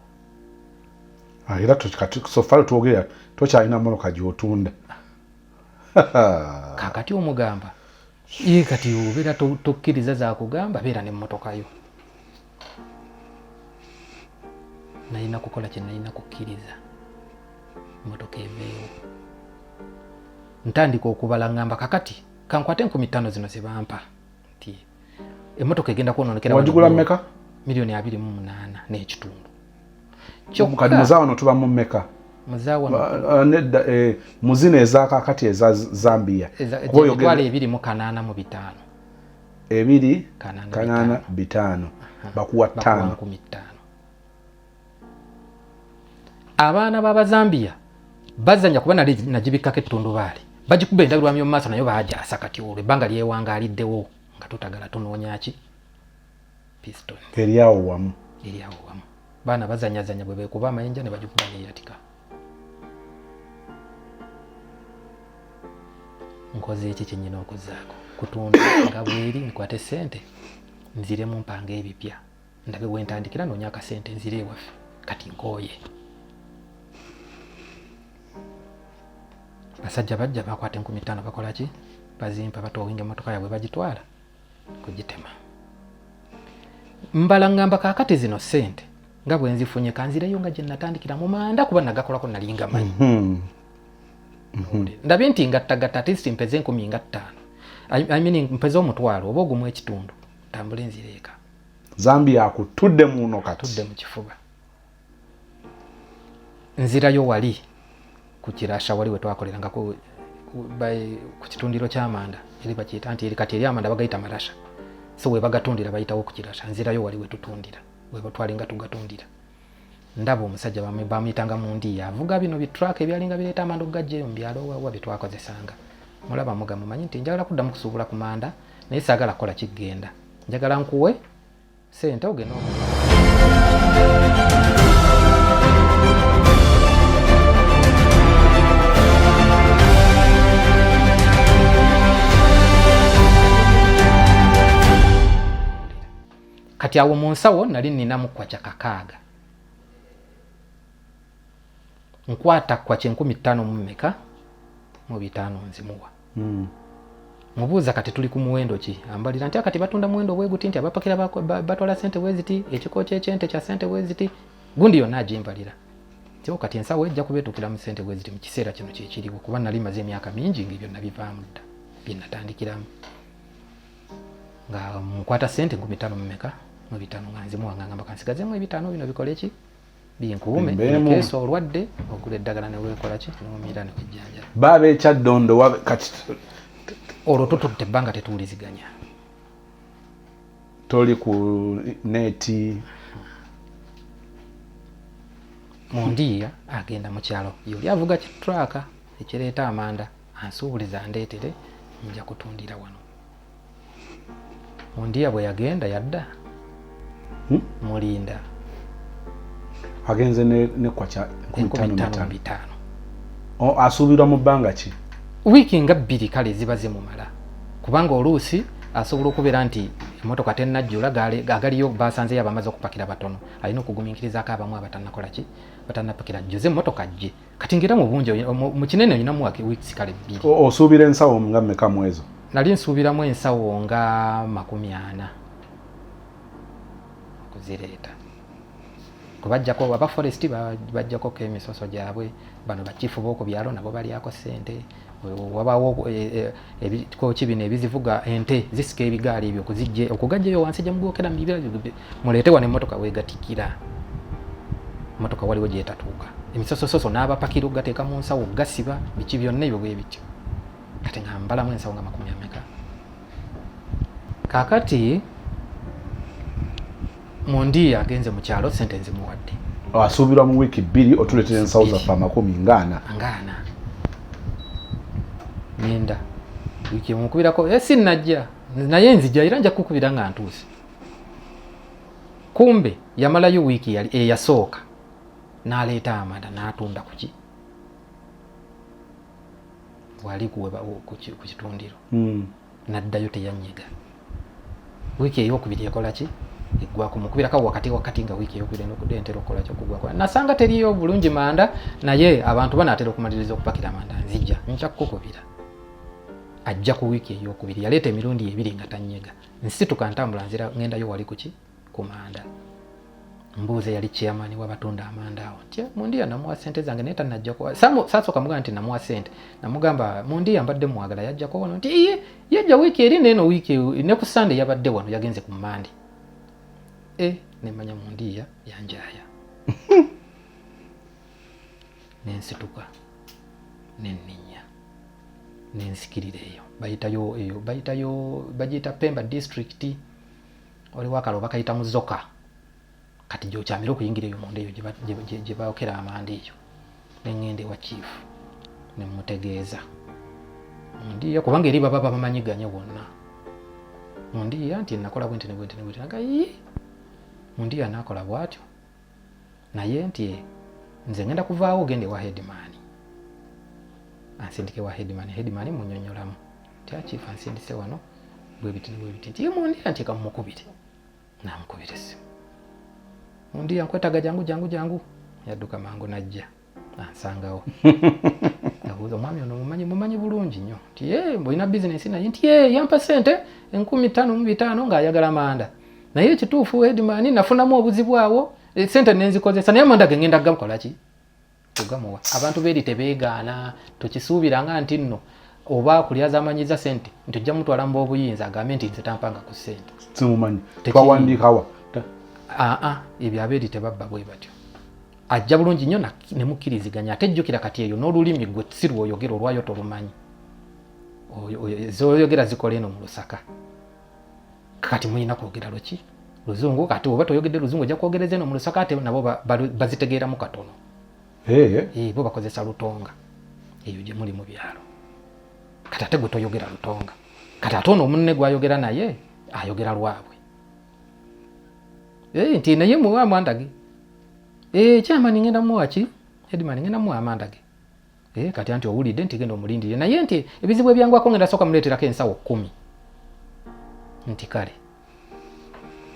Era kati sofalo twogera tokyalina motoka gy'otunda. Kakati omugamba kati obeera tokkiriza zakugamba beera n'emmotoka yo. Nalina kukola kye nalina kukkiriza motoka eveewo ntandika okubala ngamba kakati kankwate 15,000 zino ze bampa nti emmotoka egenda kwonoonekera. Wagigula mmeka? $2.8 n'ekitundu. Kati muzaawo no tuba mu mmeka? Muzaawo nedda muzino ezakakati eza Zambia emitwalo 2,805 2,805 bakuwa 5. Abaana b'Abazambia bazanya kuba nagibikkako ettundubaali bagikuba endabirwamu mu maaso nayo baajasa kati olwo ebbanga lyewangaaliddewo nga tutagala tunoonya ki piston eryawo wamu. Baana bazanyazanya bwe beekuba amayinja ne bagikuba neeyatika. Nkoze eki kyennyina okuzaako kutunda nga bweri nkwate ssente nziremu mpanga ebipya ndabe bwentandikira noonya akasente nzire ewaffe kati nkooye. Basajja bajja bakwata 15,000 bakola ki bazimpa batowinga emmotoka yaabwe bagitwala kugitema. Mbala ngamba kakati zino ssente nga bwe nzifunye kanzireyo nga gye natandikira mu manda kuba nagakolako nalinga manyi. Ndabye nti ngattagatta at least mpeze 15,000 I mean mpeze omutwalo oba ogumu ekitundu tambule nzireeka. Zambia akutudde muno kati. Tudde mu kifuba. Nzirayo wali ku kirasha wali we twakoleranga ku kitundiro ky'amanda eri bakiyita nti eri kati eri amanda bagayita marasha so we bagatundira bayitawo ku kirasha nzirayo wali we tutundira we batwalinga tugatundira ndaba omusajja bamuyitanga mu ndiya avuga bino bitruck ebyalinga bireeta amanda okugajja mu byalo wa bitwakozesanga mulaba muga mumanyi nti njagala kuddamu kusuubula ku manda naye saagala kukola kigenda njagala nkuwe ssente ogenda kati awo mu nsawo nali ninamu kwacha 6 nkwata kwacha 15,000 mu mmeka mu 5 nzimuwa. Mubuuza kati tuli ku muwendo ki ambalira nti akati batunda muwendo bwe guti nti abapakira batwala ssente weziti ekiko ky'ente kya ssente weziti gundi yonna agimbalira kyo kati ensawo ejja kubeetukira mu ssente weziti mu kiseera kino kyekiriwo kuba nali maze emyaka mingi ng'ebyo nabivaamu dda bye natandikiramu nga mukwata ssente 15,000 mu mmeka mu 5 nga nzimuwanga ngamba kansigazemu 5 bino bikole ki binkuume keso olwadde okula eddagala ne weekola ki n'omira ne wejjanja baba ekyaddondo kati olwo tutudde ebbanga tetuwuliziganya toli ku neti Mundiya agenda mu kyalo yoli avuga kitraka ekireeta amanda ansuubuliza ndeetere nja kutundira wano Mundiya bwe yagenda yadda mulinda agenze ne kwacha 15 asuubirwa mu bbanga ki wiiki nga 2 kale ziba zimumala kubanga oluusi asobola okubeera nti emotoka tennajjula agaliyo basanzeyo abamaze okupakira batono alina okugumiikirizaako abamu abatannakola ki batannapakira jjuze emotoka gye kati ngera mu bungi mu kinene olinamu wiiki kale 2 osuubira ensawo nga mmeka mu ezo nali nsuubiramu ensawo nga 40 okuzireeta kubajjako aba forest bajjako ko emisoso gyabwe bano bakifu b'oku byalo nabo balyako ssente wabawo ebikoki bino ebizivuga ente zisika ebigaali ebyo okugajjayo wansi gye mugokera mu bibira muleete wano emmotoka weegatikira emmotoka waliwo gyetatuuka emisosososo n'abapakiro gateeka mu nsawo gasiba biki byonna ebyo bwe bityo kati nga mbalamu ensawo nga 40 kaakati Mundiya agenze mu kyalo ssente nzimuwadde asuubirwa mu wiiki 2 otuleetera ensawo zaffe 10 ngaana nenda wiiki mukubirako sinnajja naye nzija era nja kukubira nga ntuuse kumbe yamalayo wiiki yali eyasooka n'aleeta amanda n'atunda kuki wali ku kitundiro n'addayo teyanyega wiiki ey'okubiri ekola ki eggwako mukubirako wakati nga wiiki ey'okubiri n'entera okukola kyokugwako nasanga teriyo bulungi manda naye abantu banaatera okumaliriza okupakira amanda nzijja nja kukubira ajja ku wiiki ey'okubiri yaleeta emirundi 2 nga tanyega nsituka ntambula nzira ngendayo wali kuki ku manda mbuuze yali chairman w'abatunda amanda awo nti Mundiya namuwa ssente zange naye tannajjako sasooka mugamba nti namuwa ssente namugamba Mundiya mbadde mwagala yajjako wano nti iye yajja wiiki eri neeno wiiki ne ku Sunday yabadde wano yagenze ku Mandi nemanya Mundiya yanjaya nensituka nenninya nensikirira eyo bagiyita Pemba district waliwo akaloba kayita Muzoka kati gyokyamira okuyingira eyo munda eyo gye baokera amanda eyo nengende wa chief nemutegeeza Mundiya kubanga eri baba bamanyiganye wonna Mundiya nti nakola bwenti nga Mundiya nakola bwatyo naye nti nze ngenda kuvaawo ogende wa headman ansindike wa headman munyonyolamu ti chief ansindise wano bwebiti nti Mundiya nti kamukubire namukubire simu Mundiya nkwetaga jangu yadduka mangu najja ansangawo abuuza omwami ono mumanyi bulungi nnyo nti mbolina bizinesi naye nti yampa ssente 15,500 ng'ayagala manda naye ekituufu headman nafunamu obuzibu awo ssente nenzikozesa naye amanda ge ngenda gamukola ki kugamuwa abantu beeri tebeegaana tukisuubiranga nti nno oba kulyaza amanyiza ssente nti ojja mutwala mu obuyinza agambe nti nze tampanga ku ssente simumanyi twawandiikawa ebyo abeeri tebabba bwe batyo ajja bulungi nnyo nemukkiriziganya ate jjukira kati eyo n'olulimi gwe si lwoyogera olwayo tolumanyi zoyogera zikola eno mu Lusaka kati muyina kwogera luki Luzungu kati oba toyogedde Luzungu ojja kwogereza eno mu Lusaka ate nabo bazitegeeramu katono bo bakozesa Lutonga eyo gye muli mu byalo kati ate gwe toyogera Lutonga kati ate ono omunne gwayogera naye ayogera lwabwe nti naye muwa amanda ge chairman ngenda muwa ki headman ngenda muwa amanda ge kati anti owulidde nti genda omulindire naye nti ebizibu ebyangwako ngenda sooka muleeterako ensawo 10 nti kale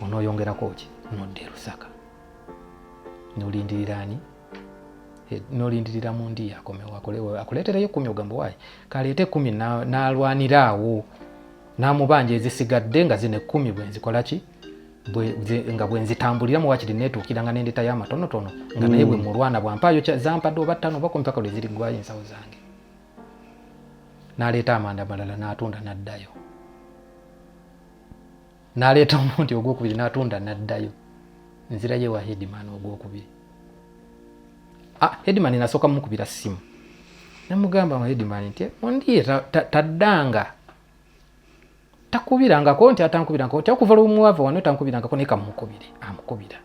onooyongerako ki nodde Lusaka nolindirirani nolindirira Mundiya akomewo akuleetereyo 10 ogamba waayi kaleete 10 n'alwanira awo n'amubanja ezisigadde nga zine 10 bwenzikola ki nga bwenzitambuliramu wakiri netuukira nga nendeta y'amatonotono nga naye bwe mulwana bwampaayo zampadde oba 5 oba 10 mpaka lwe ziriggwayo ensawo zange n'aleeta amanda malala n'atunda n'addayo n'aleeta omuntu ogwokubiri n'atunda n'addayo nzira ye wa headman ogwokubiri. Headman nasooka mukubira ssimu namugamba headman nti ondiye taddanga takubirangako nti atankubirangako nti okuva lw'omuwava wano tankubirangako naye kamukubire amukubira.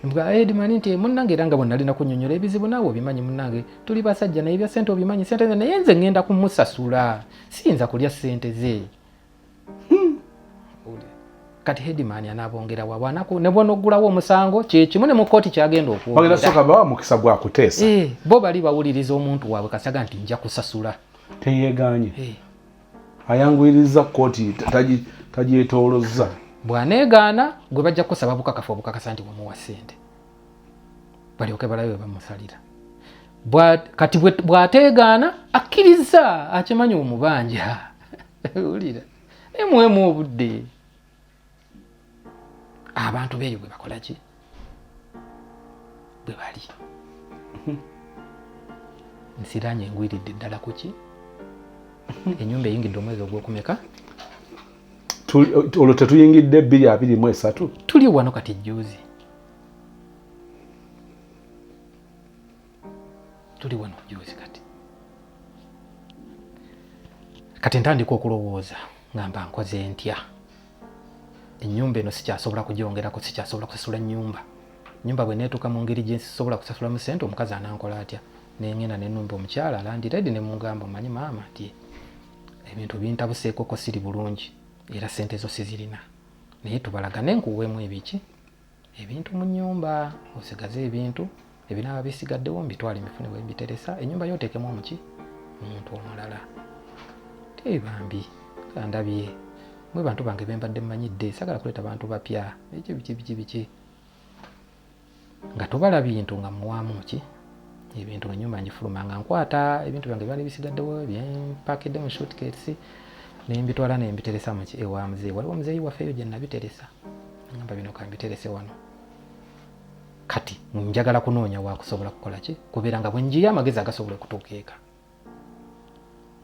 Mbwa headman nti munnange era nga bwe nalina kunnyonnyola ebizibu naawe obimanyi munnange tuli basajja naye ebya ssente obimanyi ssente naye nze ngenda kumusasula siyinza kulya ssente ze. Kati headman anaabongera wabwanako ne bw'onoggulawo omusango kyekimu ne mu kkooti kyagenda okwogera. Bagenda sooka bawa mukisa gwa kuteesa. Bo bali bawuliriza omuntu waabwe kasaga nti nja kusasula. Teyeeganye. Ayanguyiriza kkooti tagyetoolozza. Bw'aneegaana gwe bajja kusaba bukakafu obukakasa nti wamuwa ssente. Balyoke balabe bwe bamusalira. Kati bw'ateegaana akkiriza akimanyi omubanja. Wulira. Emuwemu obudde. Abantu beeyo bwe bakola ki? Bwe bali. Nsiranye engwiridde ddala ku ki? Ennyumba eyingidde omwezi ogw'okumeka? Olwo tetuyingidde 2023? Tuli wano kati jjuuzi. Tuli wano jjuuzi kati. Kati ntandika okulowooza ngamba nkoze ntya. Ennyumba eno sikyasobola kugyongerako, sikyasobola kusasula nnyumba. Nnyumba bwe neetuuka mu ngeri gye nsisobola kusasulamu ssente omukazi anankola atya. Nengenda n'ennumba omukyala alandiredde ne mugamba omanyi maama nti ebintu bintabuseekoko siri bulungi era ssente zo sizirina. Naye tubalagane nkuweemu ebiki? Ebintu mu nnyumba osigaze ebintu ebinaaba bisigaddewo mbitwale emifune bwe mbiteresa ennyumba yooteekemu omuki? Omuntu omulala. Tebambi kandabye. Mwe bantu bange bembadde mmanyidde sagala kuleeta bantu bapya biki nga tubala bintu nga muwaamu ki ebintu ennyumba ngifuluma nga nkwata ebintu byange byali bisigaddewo byempakidde mu suitcase nembitwala nembiteresa muki ewa muzeeyi. Waliwo muzeeyi waffeeyo gye nabiteresa ngamba bino kambiterese wano. Kati njagala kunoonya wakusobola kukola ki kubeera nga bwe njiya amagezi agasobola okutuuka eka.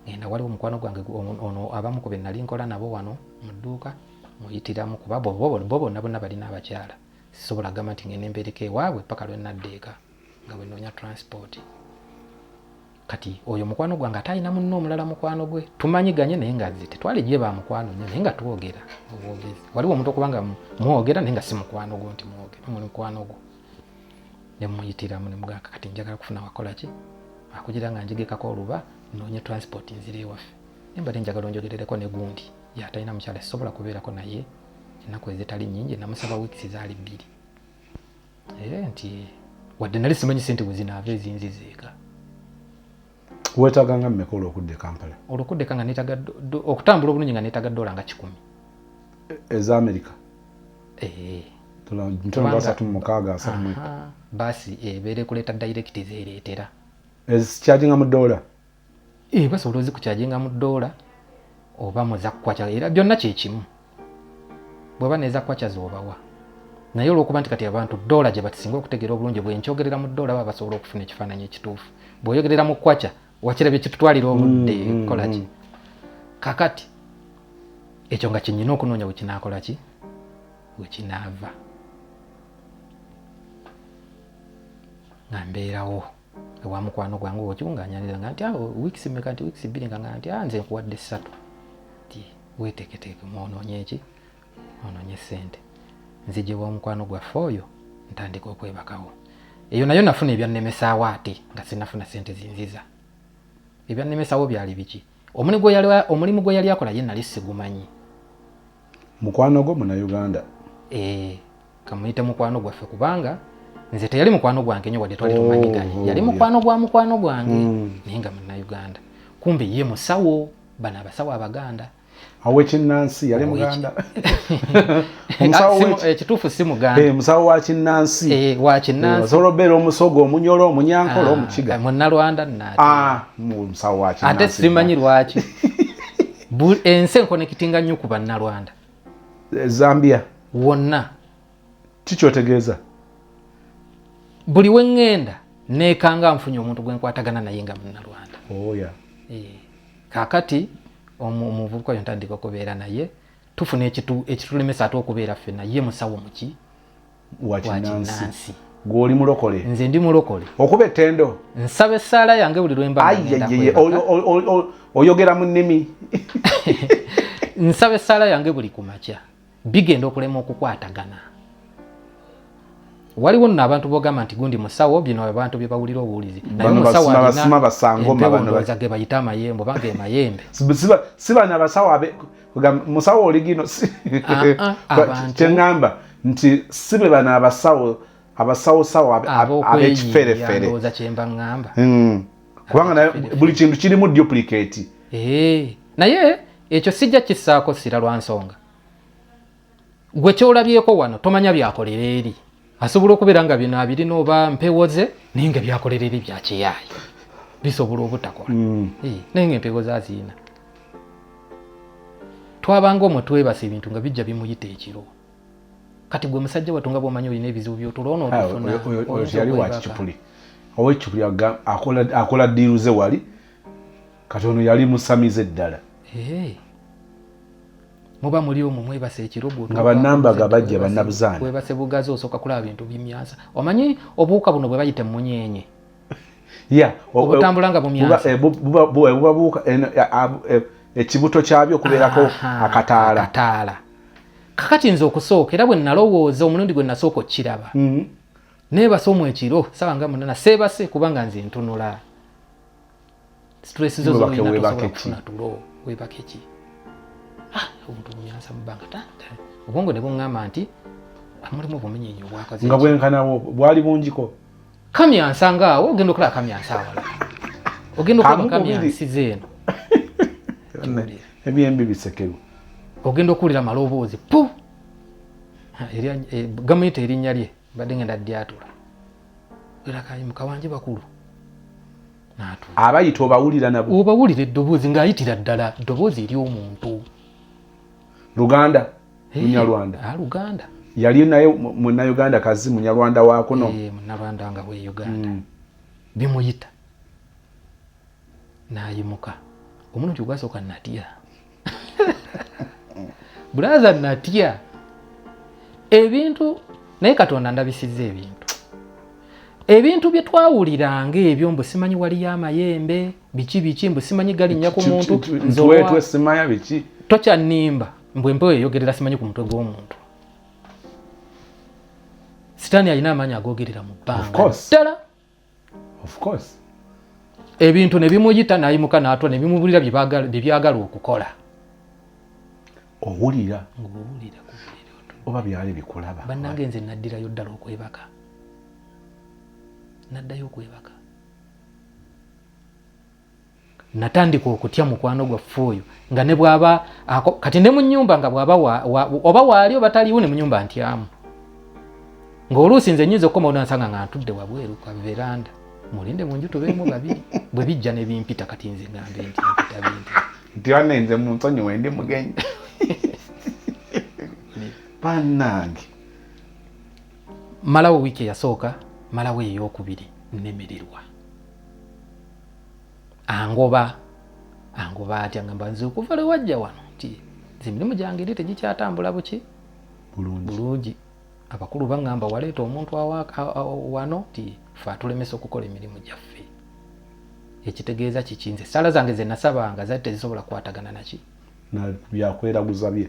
Ngenda waliwo mukwano gwange ono abamu ku be nali nkola nabo wano mu dduuka muyitiramu kuba bo bonna balina abakyala. Sisobola gamba nti ngenda mbereka ewaabwe paka lwe nadda eka nga bwe noonya transport. Kati oyo mukwano gwange ate alina munno omulala mukwano gwe tumanyiganye naye nga tetwali gye ba mukwano naye nga twogera obwogezi. Waliwo omuntu okubanga mwogera naye nga si mukwano gwo nti mwogera muli mukwano gwo. Ne muyitiramu ne mugamba kati njagala kufuna wakola ki akugira nga njigekako oluba noonye transport nzire ewaffe. Nembadde njagala onjogerereko ne gundi yatalina mukyala sisobola kubeerako naye ennaku ezitali nnyingi namusaba wiikisi zaali 2. Nti wadde nali simanyi ssente bwe zinaava ezinzizeeka. Weetaaga nga mmeka olw'okudda e Kampala? Olw'okuddeka nga neetaaga okutambula obulungi nga neetaaga $10 nga 10. Eza America? $36. Baasi ebeera ekuleeta direct zeereetera. Ezikyajinga mu $? Basobola ozikukyajinga mu $, oba mu zakkwaca era byonna kye kimu. Bw'oba n'ezakkwaca z'obawa. Naye olw'okuba nti kati abantu $, gye batisinga okutegeera obulungi bwe nkyogerera mu $, baba basobola okufuna ekifaananyi ekituufu. Bw'oyogerera mu kkwaca wakirabye kitutwalira obudde kola ki. Kakati ekyo nga kyennyina okunoonya bwe kinaakola ki bwe kinaava. Nga mbeerawo ewa mukwano gwange okiwungaanyanira nga nti wiikisi mmeka nti wiikisi 2 nga nti nze nkuwadde 3 nti weeteeketeeke mwonoonye eki onoonye ssente. Nzije w'omukwano gwaffe oyo ntandika okwebakawo. Eyo nayo nafuna ebyannemesaawo ate nga sinafuna ssente zinziza. Ebyannemesaawo byali biki? Omulimu gwe yali akola ye nali sigumanyi. Mukwano gwo Munnayuganda? Kamuyite mukwano gwaffe kubanga nze teyali mukwano gwange nnyo wadde twali tumanyiganye. Yali mukwano gwange naye nga Munnayuganda. Kumbe ye musawo, bano abasawo Abaganda. Awekinnansi yali Muganda? Ekituufu si Muganda. Musawo wa Kinnansi? Wa Kinnansi. Osobola obeera Omusogo, Omunyolo, Omunyankole, Omukiga? Munnalwanda nnaate. Musawo wa Kinnansi. Ate simanyi lwaki. Ensi enkonekitinga nnyo ku Bannalwanda. Zambia? Wonna. Kikyotegeeza? Buli we ŋŋenda neekanga nfunye omuntu gwe nkwatagana naye nga Munnalwanda. Oya. Kaakati omuvubuka oyo ntandika okubeera naye tufuna ekitulemesa ate okubeera ffenna ye musawo muki wa Kinnansi gw'oli mulokole. Nze ndi mulokole okuba ettendo nsaba essaala yange buli lwe mba oyogera mu nnimi nsaba essaala yange buli ku makya bigenda okulema okukwatagana. Waliwo nno abantu bogamba nti gundi musawo bino abantu bye bawulira obuwulizi naye musawo alina basangoma bano ge bayita amayembe oba gemayembe si bana basawo musawo oli gino kyeŋŋamba nti si be bana abasawosawo ab'ekiferefere ndowooza kyemba ŋŋamba kubanga buli kintu kirimu duplicate. Naye ekyo sijja kissaako ssira lwa nsonga gwe kyolabyeko wano tomanya byakolera eri asobola okubeera nga bino abirina oba mpewoze naye nga byakolera eri bya kiyaayo bisobola obutakola naye nga empewo zaziina twabanga omwe twebasa ebintu nga bijja bimuyita ekiro kati gwe musajja wattu nga bw'omanyi olina ebizibu by'otulona otufuna yali wa Kicupuli ow'Ekicupuli akola ddiiruze wali kati ono yali musamize ddala muba muli omwo mwebasa ekiro nga bannambaga bajja bannabuzaana webase bugazi osooka kulaba bintu bimyansa omanyi obuwuka buno bwe bayita munyenye obutambula nga bumyansa bubabuuka ekibuto kyabyo okubeerako akataala kakati nze okusooka era bwe nalowooza omulundi gwe nasooka okukiraba neebasa omwo ekiro sawa nga munana seebase kubanga nze ntunula stress zo zolina tosobola kufuna tulo webake ki obuntu bumyansa mubanga obwongo ne buŋŋamba nti mulimu obumenyenyi obwakazi nga bwenkanawo bwali bungiko kamyansa ngaawo ogenda okulaba kamyansa awala ogenda okulaba kamyansi zeeno ebyembi bisekeru ogenda okuwulira maloboozi pu gamuyita erinnya lye badde ngenda dyatula erakayi mukawanje bakulu abayita obawulira nabo obawulira eddoboozi ng'ayitira ddala ddoboozi ery'omuntu Luganda Munyarwanda Luganda yali naye Munnayuganda kazi Munyarwanda waako no Munnarwanda nga we Uganda bimuyita nayimuka omulundi ogwasooka natya brother natya ebintu naye Katonda ndabisizza ebintu bye twawuliranga ebyo mbu simanyi waliyo amayembe biki mbu simanyi galinnya ku muntu nzowetwe simanya biki tokyannimba mbwe empewo eyogerera simanyi ku mutwe gw'omuntu sitaani alina amaanyi agogerera mu bbanga ddala ebintu ne bimuyita nayimuka n'atwa ne bimubulira bye byagala okukola owulira oba byali bikulaba bannange nze naddirayo ddala okwebaka naddayo okwebaka natandika okutya mukwano gwaffe oyo nga ne bw'aba kati ne mu nnyumba nga bw'aba oba waali oba taliwo ne mu nnyumba ntyamu ng'oluusi nze nnyinza okukomawo nansanga nga ntudde wabweru ka veranda mulinde mu nju tubeemu babiri bwe bijja ne bimpita kati nze ngambe nti mpita bintu nti wane nze mu nsonyiwe ndi mugenyi bannange malawo wiiki eyasooka malawo ey'okubiri nnemererwa angoba atya ngamba nze okuva lwe wajja wano nti nze emirimu gyange eri tegikyatambula buki bulungi abakulu baŋŋamba waleeta omuntu wano nti fe atulemesa okukola emirimu gyaffe ekitegeeza kiki nze essaala zange ze nasabanga zali tezisobola kukwatagana naki byakweraguza bye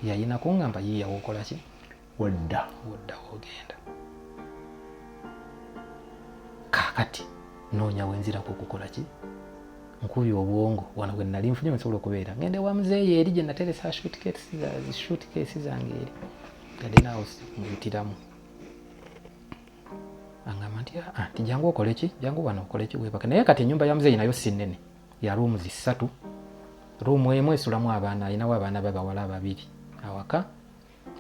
yayina kuŋŋamba yiiyawo okola ki wadda wogenda kaakati noonya wenzirako okukola ki nkubye obwongo wano bwe nali nfunye nsobola okubeera ngende wa muzeeyi eri gye nateresa shootcase zange eri gadde naawo muyitiramu aŋŋamba nti jangu okole ki jangu wano okole ki webaka naye kati ennyumba ya muzeeyi nayo si nnene ya ruumuzi 3 ruumu emu esulamu abaana alinawo abaana babawala 2 awaka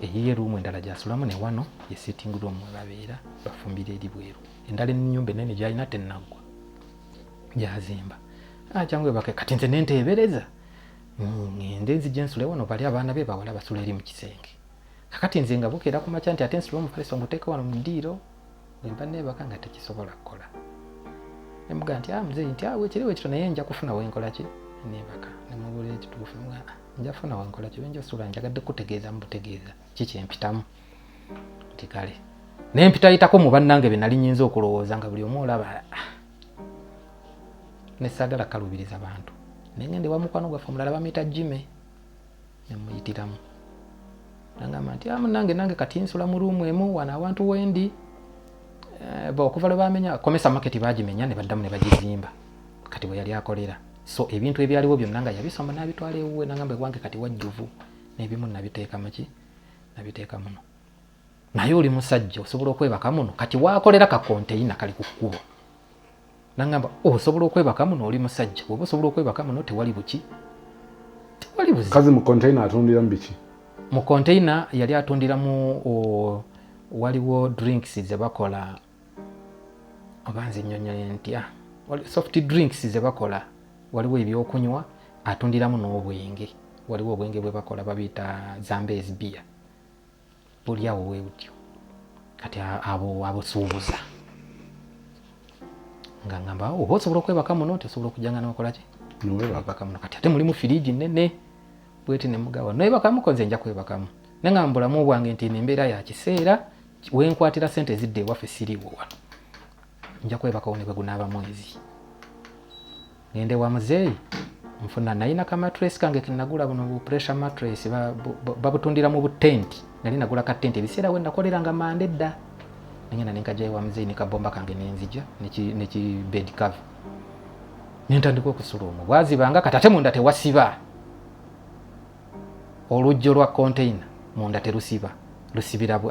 eyiye ruumu endala gyasulamu ne wano ye sitting room mwe babeera bafumbira eri bweru endala ennyumba ennene gyalina tennaggwa gyazimba jangu webaka kati nze nenteebereza ngende nzija ensule wano bali abaana be bawala basula eri mu kisenge kakati nze nga bukeera ku makya nti ate ensule omufalisa omuteeka wano mu ddiiro wemba neebaka nga tekisobola kukola nemuga nti muzeeyi nti wekiriwo ekito naye nja kufuna wenkola ki nebaka nemubulira ekituufu njafuna wankola kibe njasula njagadde kutegeeza mubutegeeza kiki empitamu nti kale nempitayitako mu bannange be nali nyinza okulowooza nga buli omu olaba nesaagala kalubiriza bantu nengende wa mukwano gwaffe omulala bamuyita Jime nemuyitiramu nangamba nti munange nange kati nsula mu ruumu emu wano awantu wendi okuva lwe bamenya komesa market bagimenya ne baddamu ne bagizimba kati bwe yali akolera so ebintu ebyaliwo byonna nga yabisomba n'abitwala ewuwe nangamba ewange kati wajjuvu n'ebimu nabiteeka muki nabiteeka muno naye oli musajja osobola okwebaka muno kati waakolera ka konteyina kali ku kkubo nangamba osobola okwebaka muno oli musajja bw'oba osobola okwebaka muno tewali buki tewali buzi kazi mu konteyina atundira mu biki mu konteyina yali atundiramu waliwo drinks ze bakola obanzi nnyonyoye ntya soft drinks ze bakola waliwo ebyokunywa atundiramu n'obwenge waliwo obwenge bwe bakola babiyita Zambezi beer buli awo weewutyo kati abo abusuubuza nga ngamba oba osobola okwebaka muno tosobola okujjanga n'okola ki nwebaka muno kati ate mulimu firiji nnene bweti ne mugawa nwebakamu koze nja kwebakamu naye nga mbulamu bwange nti nembeera ya kiseera wenkwatira ssente zidde ewaffe siriiwo wano nja kwebakawo ne bwe gunaaba mwezi ngende wa muzeeyi nfuna nalina ka mattress kange kenagula buno bu pressure mattress babutundira mu butenti nali nagula ka tenti ebiseera we nakolera nga mande edda nengenda nenkajja wa muzeeyi nekabomba kange nenzija neki bed cover nentandika okusula omwo bwazibanga katate munda tewasiba olujjo lwa container munda terusiba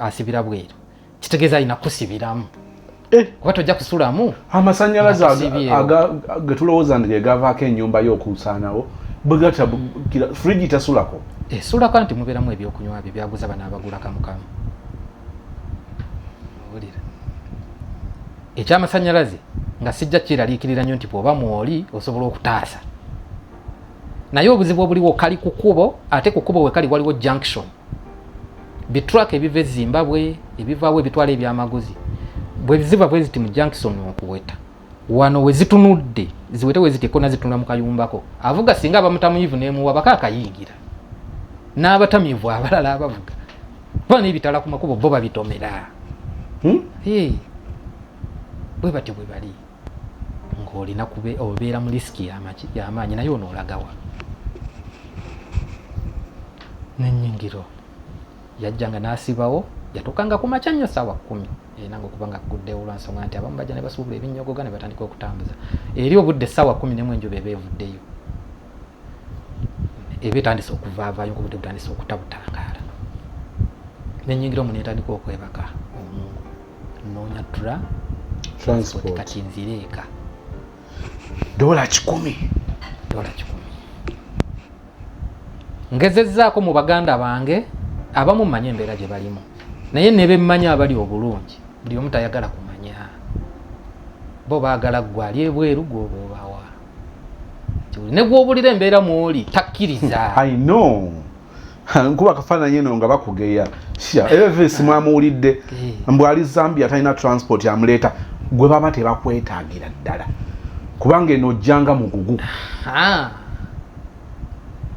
asibira bweru kitegeeza alina kusibiramu kuba tojja kusulamu amasanyalaze getulowooza nti gegavaako ennyumba y'okusaanawo bwegata frigi tasulako esulako nti mubeeramu ebyokunywa byo byaguza bano abagula kamukamu owulira ekyamasanyalaze nga sijja kiraliikirira nnyo nti bw'oba mwoli osobola okutaasa naye obuzibu obuliwo kali ku kkubo ate ku kkubo wekali waliwo junction bitruck ebiva ezimbabwe ebivaawo ebitwala ebyamaguzi bwe ziva bwe ziti mu junction okuweta wano we zitunudde ziwete we ziti kona zitunula mu kayumbako avuga singa abamutamuyivu nemuwa bakakayingira n'abatamivu abalala abavuga bana ebitala ku makubo bo babitomera bwe batyo bwe bali ng'olina obeera mu risiki y'amaanyi naye onoolagawa n'ennyingiro yajjanga n'asibawo yatuukanga ku makya nnyo ssaawa 10 nange okuba nga kuguddewo olwansonga nti abamu bajja ne basuubula ebinnyogoga ne batandika okutambuza eri obudde ssaawa 10 enjuba eba evuddeyo eba etandise okuvaavaayo ng'obudde butandise okutabutangaala n'ennyingiro mu netandika okwebaka omungu noonya transport kati nzire eka $10 ngezezzaako mu baganda bange abamu mmanye embeera gye balimu naye ne bemmanya abali obulungi buli omu tayagala kumanya bo baagala gwali ebweru gwoba obawa ne gw'obulira embeera mwoli takkiriza I know nkuba kafaananyi eno nga bakugeya evesi mwamuwulidde mbw ali Zambia talina transport amuleeta gwe baba tebakwetaagira ddala kubanga eno ojjanga mugugu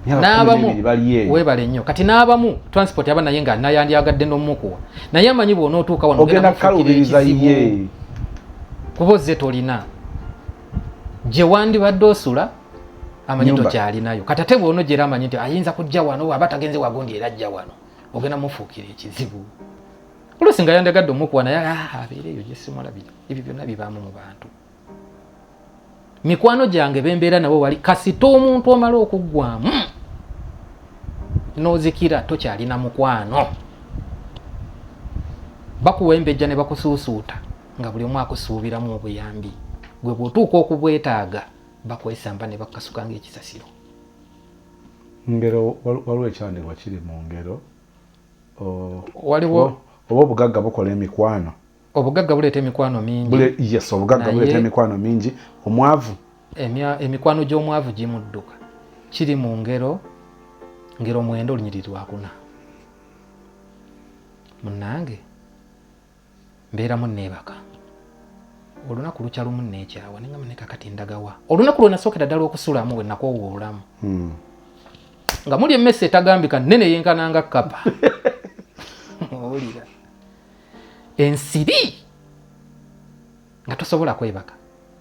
n'abamu weebale nnyo kati n'abamu transport aba naye nga nayandyagadde n'omukuwa naye amanyi bw'onootuuka wano ogenda kukalubiriza ye kuba ozze tolina gye wandibadde osula amanyi tokyalinayo kati ate bw'onogyera amanyi nti ayinza kujja wano aba tagenze wagundi era ajja wano ogenda mufuukira ekizibu oluusi nga yandyagadde omukuwa naye abeereeyo gye simulabira ebyo byonna bibaamu mu bantu mikwano gyange bembeera nabo wali kasita omuntu omala okuggwamu n'ozikira tokyalina mukwano bakuwa embejja ne bakusuusuuta nga buli omu akusuubiramu obuyambi gwe bw'otuuka okubwetaaga bakwesamba ne bakasuka ng'ekisasiro ngero waliwo ekyandibwa kiri mu ngero waliwo oba obugagga bukola emikwano obugagga buleeta emikwano mingi yes obugagga buleeta emikwano mingi omwavu emikwano gy'omwavu gimudduka kiri mu ngero 9 olunyiriri lwakuna munnange mbeeramu neebaka olunaku lukya lumu n'ekyawa nengamba ne kakati ndagawa olunaku lwe nasookera ddala okusulamu we nakowuulamu nga muli emmese etagambika nnene yenkananga kkapa owulira ensiri nga tosobola kwebaka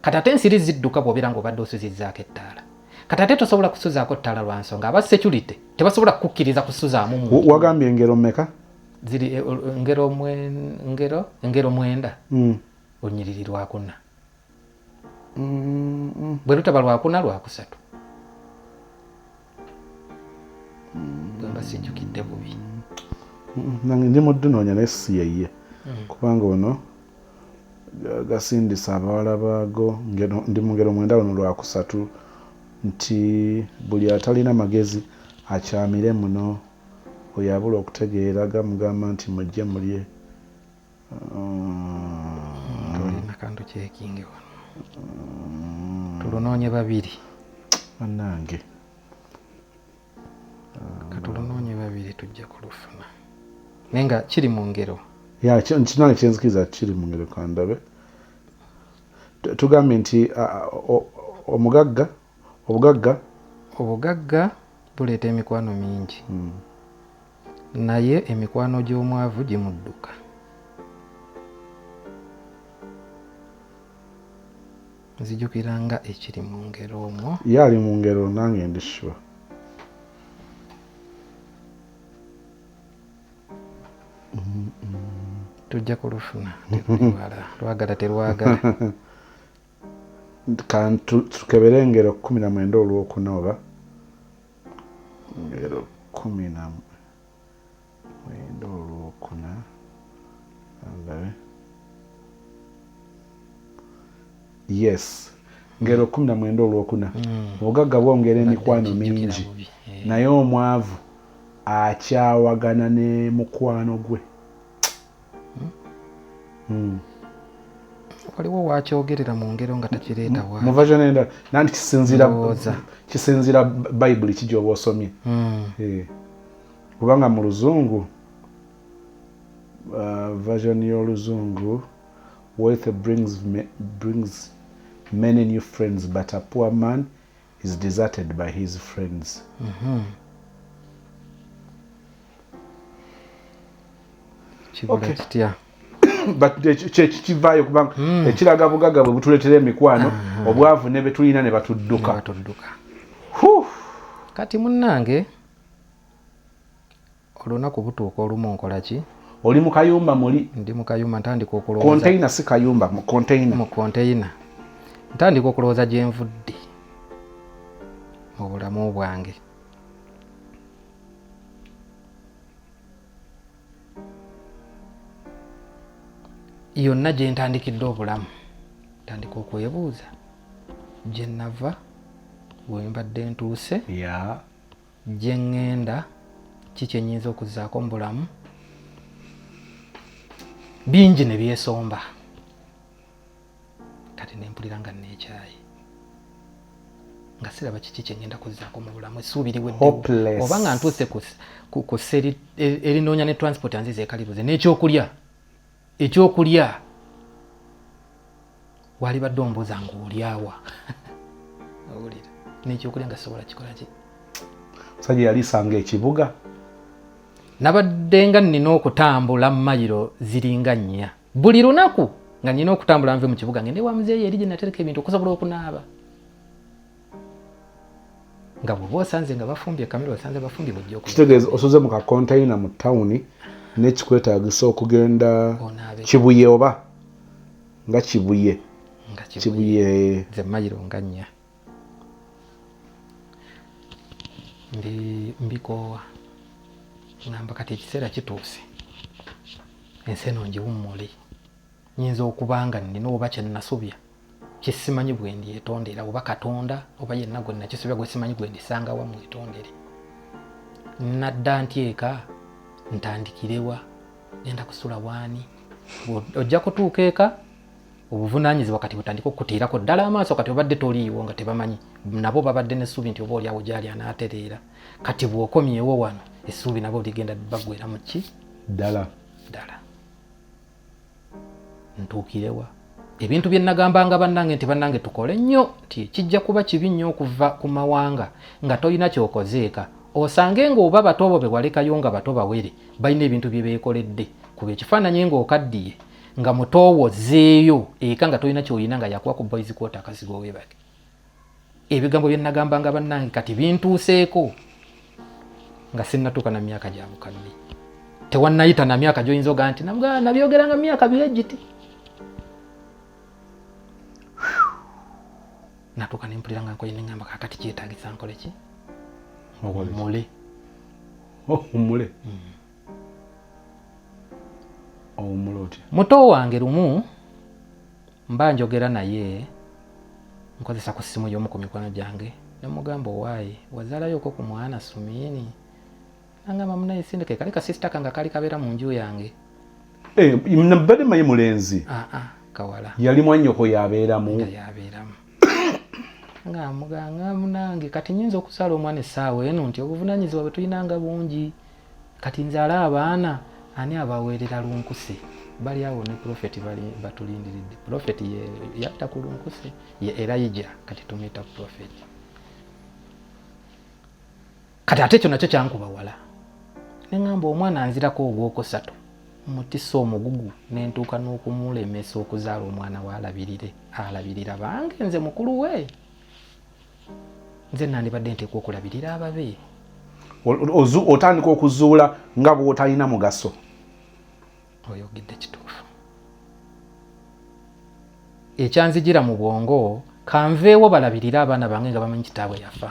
kati ate ensiri zidduka bw'obeera ng'obadde osuzizzaako ettaala kati ate tosobola kusuzaako ttaala lwa nsonga aba security tebasobola kukukkiriza kusuzaamu muntu. Wagambye engero mmeka? Ziri engero mwenda olunyiriri lwakuna bwe lutaba lwakuna lwakusatu bwemba sijjukidde bubi nange ndi muddunoonya naye si yeye kubanga ono gasindisa abawala baago ndi mu ngero mwenda ono lwakusatu nti buli atalina magezi akyamire muno oyo abula okutegeera gamugamba nti mujje mulye tolina kantu kyekinge wano tulunoonye babiri bannange katulunoonye babiri tujja kulufuna naye nga kiri mu ngero kinange kyenzikiriza kiri mu ngero kandabe tugambye nti obugagga buleeta emikwano mingi naye emikwano gy'omwavu gimudduka. Nzijukiranga ekiri mu ngero omwo yali mu ngero nange ndi sure. Tujja kulufuna lwagala terwagala kantu tukebere engero 19 olwokuna oba ngero 19 olwokuna andabe yes ngero 19 olwokuna obugagga bwongera emikwano mingi naye omwavu akyawagana ne mukwano gwe. Waliwo wakyogerera mu ngero nga takireeta wa mu version enda nanti kisinzira Bible kijjoba osomye kubanga mu luzungu version y'oluzungu wealth brings many new friends but a poor man is deserted by his friends. Okay. But kivaayo kubanga ekiraga bugagga bwe butuleetera emikwano obwavu ne betulina ne batudduka. Kati munnange olunaku butuuka olumu nkola ki? Oli mu kayumba muli? Ndi mu kayumba ntandika okulowooza. Container si kayumba, mu container. Mu container. Ntandika okulowooza gye nvudde mu bulamu bwange. Yonna gye ntandikidde obulamu ntandika okwebuuza gye nava bwe mbadde ntuuse gye ŋŋenda ki kye nnyinza okuzzaako mu bulamu bingi ne byesomba kati ne mpulira nga nneekyayi nga siraba kiki kye ngenda kuzzaako mu bulamu essuubi liweddewo oba nga ntuuse ku sseri erinoonya ne transport anziza ekalibuze n'ekyokulya ekyokulya wali badde ombuuza ng'olyawa owulira n'ekyokulya nga sobola kikola ki musajja yali sanga ekibuga nabadde nga nnina okutambula mayiro ziringa 4 buli lunaku nga nnina okutambula nve mu kibuga ngende wa muzeeyi eri gye natereka ebintu okusobola okunaaba nga bw'oba osanze nga bafumbye kamera osanze bafumbye bujja okuba kitegeeza osoze mu kakontayina mu tawuni n'ekikwetaagisa okugenda kibuye oba nga kibuye ze mayiro nga 4 mbikoowa ngamba kati ekiseera kituuse ensi eno ngiwummule nyinza okuba nga nnina oba kye nasubya kisimanyi bwe ndyetondera oba Katonda oba yenna gwe nakisubya gwe simanyi gwe ndisanga wa mwetondere nadda ntyeka ntandikirewa ngenda kusula waani ojja kutuuka eka obuvunaanyizibwa kati butandika okutiirako ddala amaaso kati obadde toliiwo nga tebamanyi nabo babadde n'essuubi nti oba oliawo gyali anaatereera kati bw'okomyewo wano essuubi nabo ligenda bagwera mu ki ddala ntuukirewa ebintu bye nagambanga bannange nti bannange tukole nnyo nti kijja kuba kibi nnyo okuva ku mawanga nga toyina kyokozeeka osange ng'oba bato bo be walekayo nga bato bawere balina ebintu bye beekoledde kuba ekifaananyi ng'okaddiye nga mutoowozeeyo eka nga toyina kyoyina nga yakuwa ku boys quarter akazigo weebake ebigambo bye nagambanga bannange kati bintuuseeko nga sinnatuuka na myaka gya bukadde tewannayita na myaka gy'oyinza ogaa nti nabyogeranga myaka byegiti natuuka nempulira nga nkoye neŋŋamba kakati kyetaagisa nkole ki omule omule omule otya muto wange lumu mba njogera naye nkozesa ku ssimu y'omu ku mikono gyange nemugamba owaayi wazaalayoko ku mwana sumiini nangamba munaye sindike kali kasisita kanga kali kabeera mu nju yange nabadde manyi mulenzi kawala yali mwannyoko yabeeramu nga muganga munange kati nyinza okusala omwana essaawa eno nti obuvunanyizibwa bwe tulinanga bungi kati nzaala abaana ani abaweerera lunkuse bali awo ne profeti batulindiridde profeti yatta ku lunkuse ye Elijah kati tumuyita profeti kati ate ekyo nakyo kyankuba wala neŋŋamba omwana anzirako ogwokusatu mutisa omugugu nentuuka n'okumulemesa okuzaala omwana alabirira bange nze mukulu we nze nandibadde nteekwa okulabirira ababe otandika okuzuula nga bw'otalina mugaso oyogedde kituufu ekyanzigira mu bwongo kanveewo balabirira abaana bange nga bamanyi kitaabwe yafa